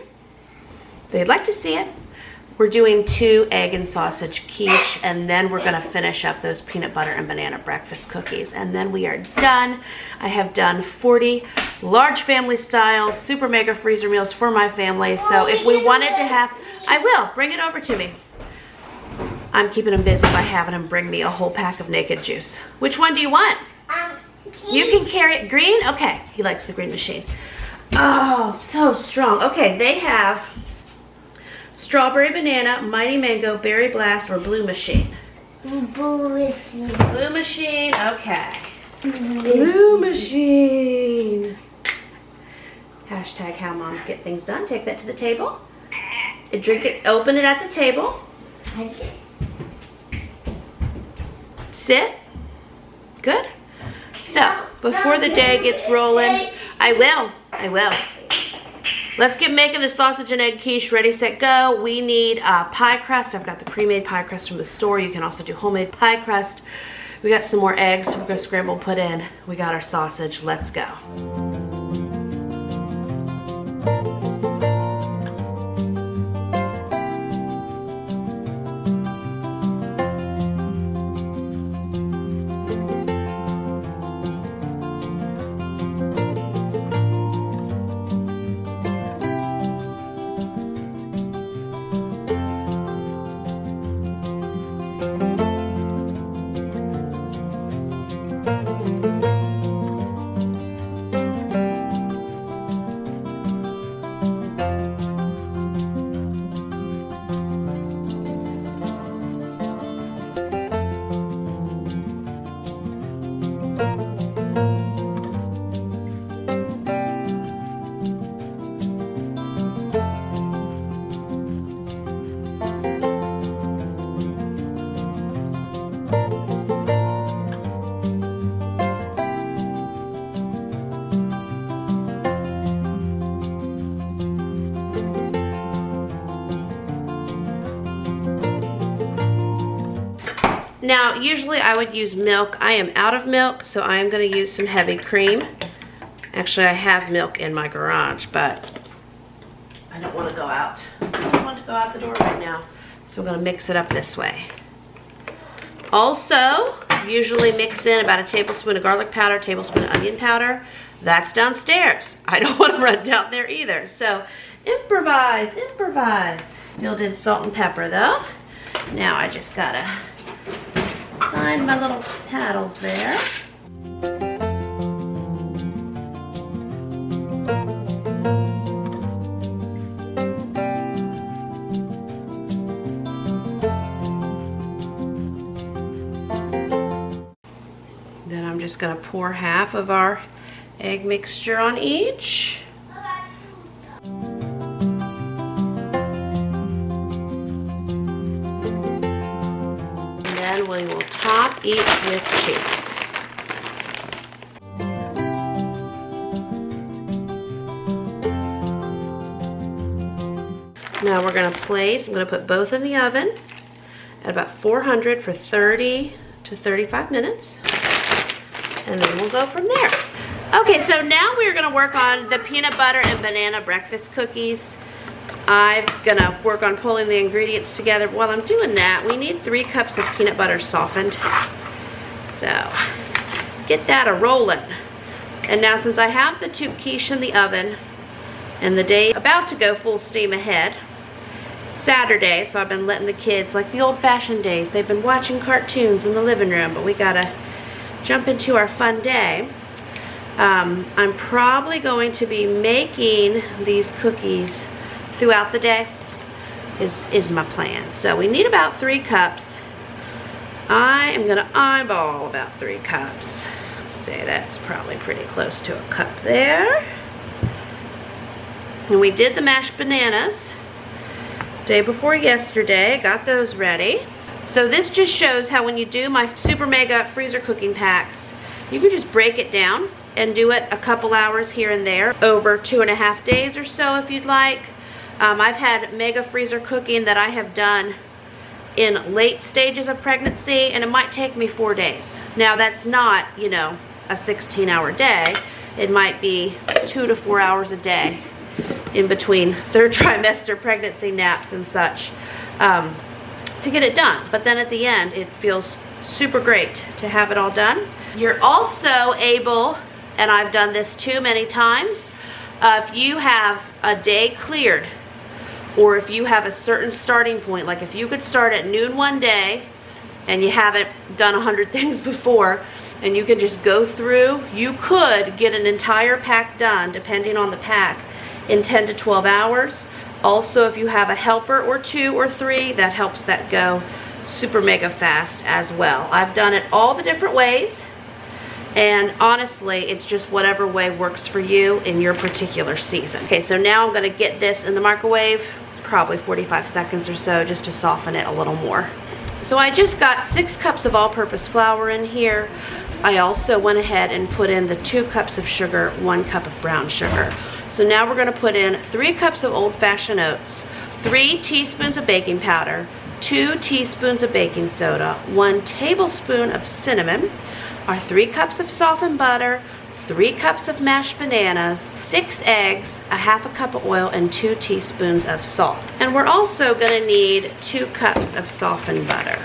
They'd like to see it. We're doing 2 egg and sausage quiche, and then we're gonna finish up those peanut butter and banana breakfast cookies, and then we are done. I have done 40 large family style super mega freezer meals for my family. So if we wanted to have, I will, bring it over to me. I'm keeping him busy by having him bring me a whole pack of Naked Juice. Which one do you want? You can carry it. Green? Okay, he likes the green machine. Oh, so strong. Okay, they have strawberry banana, mighty mango, berry blast, or blue machine. Blue machine, okay. Blue machine. Hashtag how moms get things done. Take that to the table. Drink it, open it at the table. Sit. Good. So, before the day gets rolling, I will. Let's get making the sausage and egg quiche. Ready, set, go. We need pie crust. I've got the pre-made pie crust from the store. You can also do homemade pie crust. We got some more eggs we're gonna scramble and put in. We got our sausage. Let's go. Now, usually I would use milk. I am out of milk, so I am going to use some heavy cream. Actually, I have milk in my garage, but I don't want to go out. I don't want to go out the door right now, so I'm going to mix it up this way. Also, usually mix in about a tablespoon of garlic powder, tablespoon of onion powder. That's downstairs. I don't want to run down there either, so improvise. Still did salt and pepper, though. Now I just got to find my little paddles there. Then I'm just going to pour half of our egg mixture on each. We will top each with cheese. Now we're going to place, I'm going to put both in the oven at about 400 for 30 to 35 minutes. And then we'll go from there. Okay, so now we're going to work on the peanut butter and banana breakfast cookies. I'm gonna work on pulling the ingredients together. While I'm doing that, we need 3 cups of peanut butter softened. So, get that a-rolling. And now since I have the two quiche in the oven and the day about to go full steam ahead, Saturday, so I've been letting the kids, like the old-fashioned days, they've been watching cartoons in the living room, but we gotta jump into our fun day. I'm probably going to be making these cookies throughout the day is my plan. So we need about 3 cups. I am gonna eyeball about 3 cups. Say that's probably pretty close to a cup there. And we did the mashed bananas day before yesterday, got those ready. So this just shows how when you do my super mega freezer cooking packs, you can just break it down and do it a couple hours here and there over 2.5 days or so if you'd like. I've had mega freezer cooking that I have done in late stages of pregnancy, and it might take me 4 days. Now that's not, you know, a 16-hour day. It might be 2 to 4 hours a day in between 3rd trimester pregnancy naps and such to get it done. But then at the end, it feels super great to have it all done. You're also able, and I've done this too many times, if you have a day cleared, or if you have a certain starting point, like if you could start at noon one day and you haven't done 100 things before, and you can just go through, you could get an entire pack done, depending on the pack, in 10 to 12 hours. Also, if you have a helper or 2 or 3, that helps that go super mega fast as well. I've done it all the different ways, and honestly, it's just whatever way works for you in your particular season. Okay, so now I'm gonna get this in the microwave, probably 45 seconds or so, just to soften it a little more. So I just got 6 cups of all-purpose flour in here. I also went ahead and put in the 2 cups of sugar, 1 cup of brown sugar. So now we're gonna put in 3 cups of old-fashioned oats, 3 teaspoons of baking powder, 2 teaspoons of baking soda, 1 tablespoon of cinnamon, our 3 cups of softened butter, 3 cups of mashed bananas, 6 eggs, a half a cup of oil, and 2 teaspoons of salt. And we're also gonna need 2 cups of softened butter.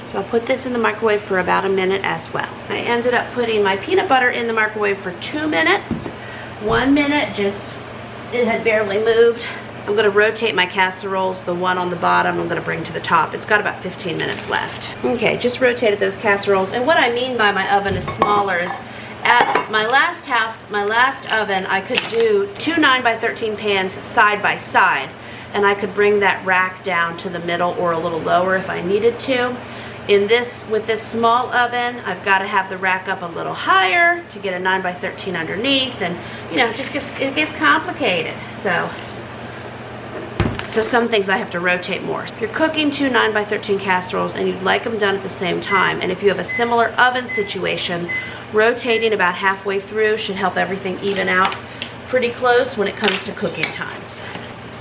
So I'll put this in the microwave for about a minute as well. I ended up putting my peanut butter in the microwave for 2 minutes. 1 minute, just, it had barely moved. I'm gonna rotate my casseroles. The one on the bottom I'm gonna bring to the top. It's got about 15 minutes left. Okay, just rotated those casseroles. And what I mean by my oven is smaller is, at my last house, my last oven, I could do 2 9x13 pans side by side, and I could bring that rack down to the middle or a little lower if I needed to. With this small oven, I've got to have the rack up a little higher to get a 9x13 underneath, and you know, it gets complicated. So some things I have to rotate more. If you're cooking 2 9x13 casseroles and you'd like them done at the same time, and if you have a similar oven situation, rotating about halfway through should help everything even out pretty close when it comes to cooking times.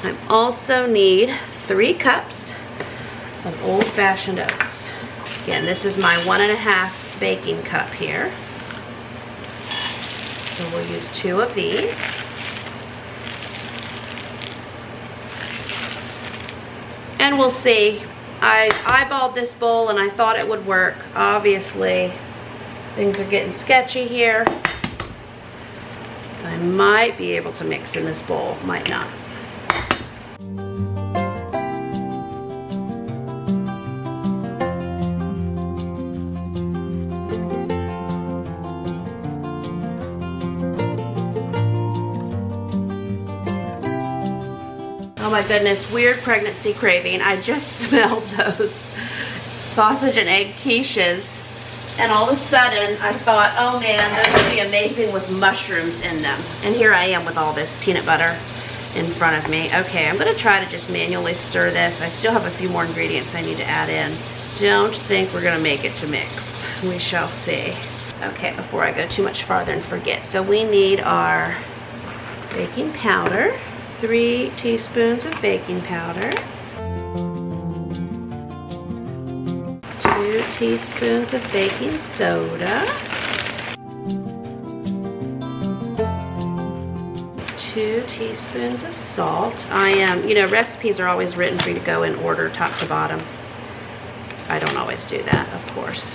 I also need 3 cups of old-fashioned oats. Again, this is my 1.5 baking cup here. So we'll use 2 of these. And we'll see. I eyeballed this bowl and I thought it would work. Obviously, things are getting sketchy here. I might be able to mix in this bowl, might not. Oh my goodness, weird pregnancy craving. I just smelled those sausage and egg quiches, and all of a sudden I thought, oh man, those would be amazing with mushrooms in them. And here I am with all this peanut butter in front of me. Okay, I'm gonna try to just manually stir this. I still have a few more ingredients I need to add in. Don't think we're gonna make it to mix. We shall see. Okay, before I go too much farther and forget. So we need our baking powder. 3 teaspoons of baking powder, 2 teaspoons of baking soda, 2 2 teaspoons of salt. I am, you know, recipes are always written for you to go in order top to bottom. I don't always do that, of course.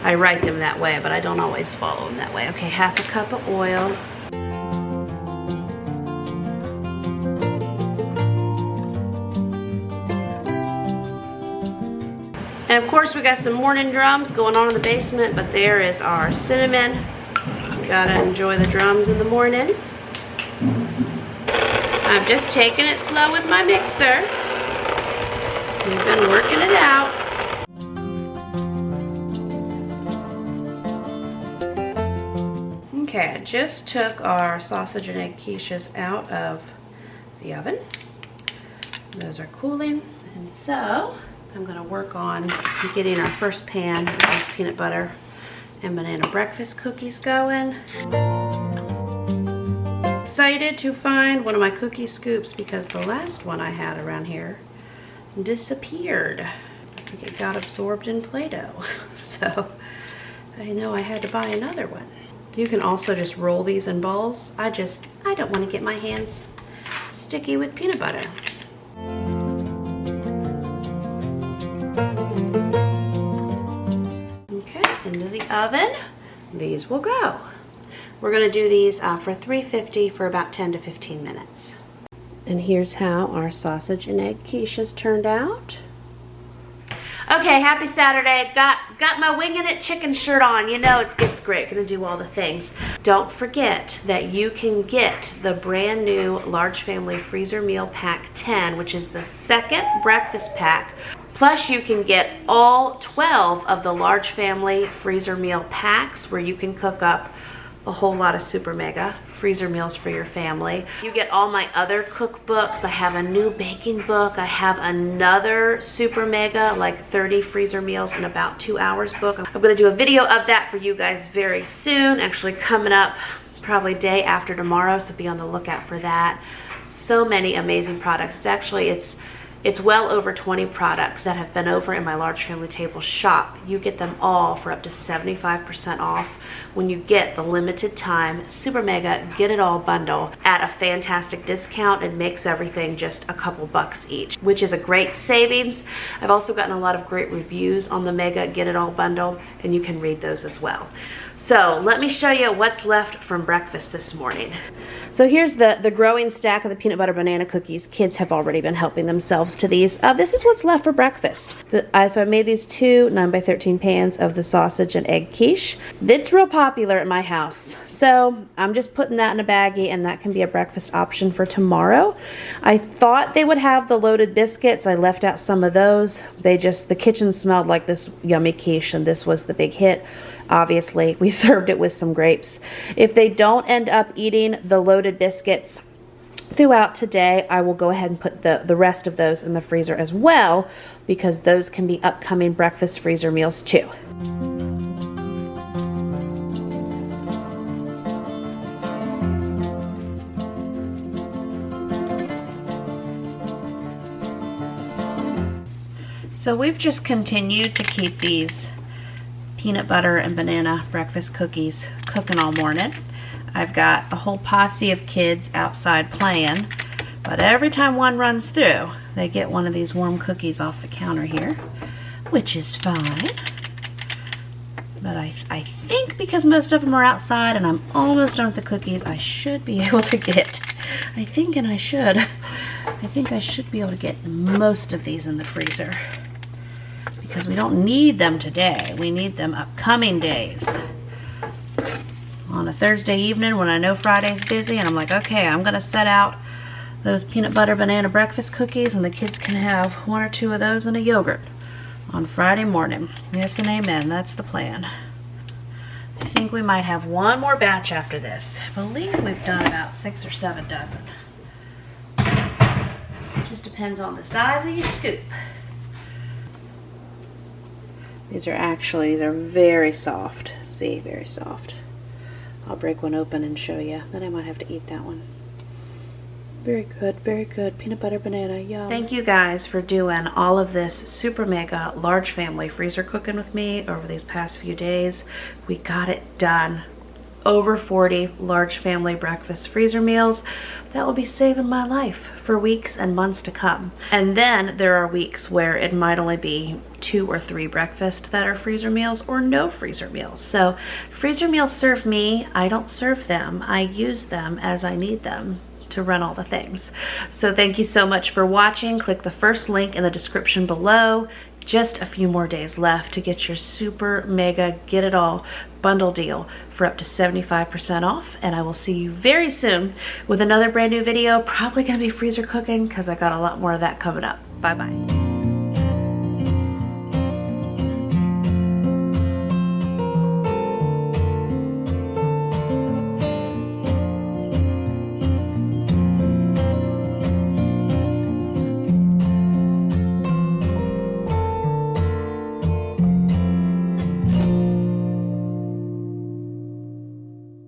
I write them that way, but I don't always follow them that way. Okay, 1/2 cup of oil. And of course we got some morning drums going on in the basement, but there is our cinnamon. You gotta enjoy the drums in the morning. I'm just taking it slow with my mixer. We've been working it out. Okay, I just took our sausage and egg quiches out of the oven. Those are cooling, and so I'm gonna work on getting our first pan with these peanut butter and banana breakfast cookies going. Excited to find one of my cookie scoops because the last one I had around here disappeared. I think it got absorbed in Play-Doh. So I know I had to buy another one. You can also just roll these in balls. I don't want to get my hands sticky with peanut butter. Okay, into the oven. These will go. We're gonna do these for 350 for about 10 to 15 minutes. And here's how our sausage and egg quiches turned out. Okay, happy Saturday. Got my winging it chicken shirt on. You know it's great. Gonna do all the things. Don't forget that you can get the brand new Large Family Freezer Meal Pack 10, which is the second breakfast pack. Plus you can get all 12 of the Large Family Freezer Meal Packs where you can cook up a whole lot of super mega freezer meals for your family. You get all my other cookbooks. I have a new baking book. I have another super mega, like 30 freezer meals in about 2 hours book. I'm gonna do a video of that for you guys very soon, actually coming up probably day after tomorrow, so be on the lookout for that. So many amazing products. It's well over 20 products that have been over in my Large Family Table shop. You get them all for up to 75% off when you get the limited time Super Mega Get It All bundle at a fantastic discount. It makes everything just a couple bucks each, which is a great savings. I've also gotten a lot of great reviews on the Mega Get It All bundle, and you can read those as well. So let me show you what's left from breakfast this morning. So here's the growing stack of the peanut butter banana cookies. Kids have already been helping themselves to these. This is what's left for breakfast. So I made these 2 9x13 pans of the sausage and egg quiche. It's real popular at my house. So I'm just putting that in a baggie, and that can be a breakfast option for tomorrow. I thought they would have the loaded biscuits. I left out some of those. The kitchen smelled like this yummy quiche, and this was the big hit. Obviously, we served it with some grapes. If they don't end up eating the loaded biscuits throughout today, I will go ahead and put the rest of those in the freezer as well, because those can be upcoming breakfast freezer meals too. So we've just continued to keep these peanut butter and banana breakfast cookies cooking all morning. I've got a whole posse of kids outside playing, but every time one runs through, they get one of these warm cookies off the counter here, which is fine. But I think because most of them are outside and I'm almost done with the cookies, I should be able to get, I think I should be able to get most of these in the freezer, because we don't need them today. We need them upcoming days. On a Thursday evening when I know Friday's busy and I'm like, okay, I'm gonna set out those peanut butter banana breakfast cookies and the kids can have 1 or 2 of those and a yogurt on Friday morning. Yes and amen, that's the plan. I think we might have one more batch after this. I believe we've done about 6 or 7 dozen. Just depends on the size of your scoop. These are very soft. See, very soft. I'll break one open and show you. Then I might have to eat that one. Very good, very good. Peanut butter banana, yum. Thank you guys for doing all of this super mega large family freezer cooking with me over these past few days. We got it done over 40 large family breakfast freezer meals that will be saving my life for weeks and months to come. And then there are weeks where it might only be 2 or 3 breakfast that are freezer meals or no freezer meals. So freezer meals serve me, I don't serve them. I use them as I need them to run all the things. So thank you so much for watching. Click the first link in the description below. Just a few more days left to get your super mega get it all bundle deal for up to 75% off, and I will see you very soon with another brand new video, probably gonna be freezer cooking because I got a lot more of that coming up. Bye bye.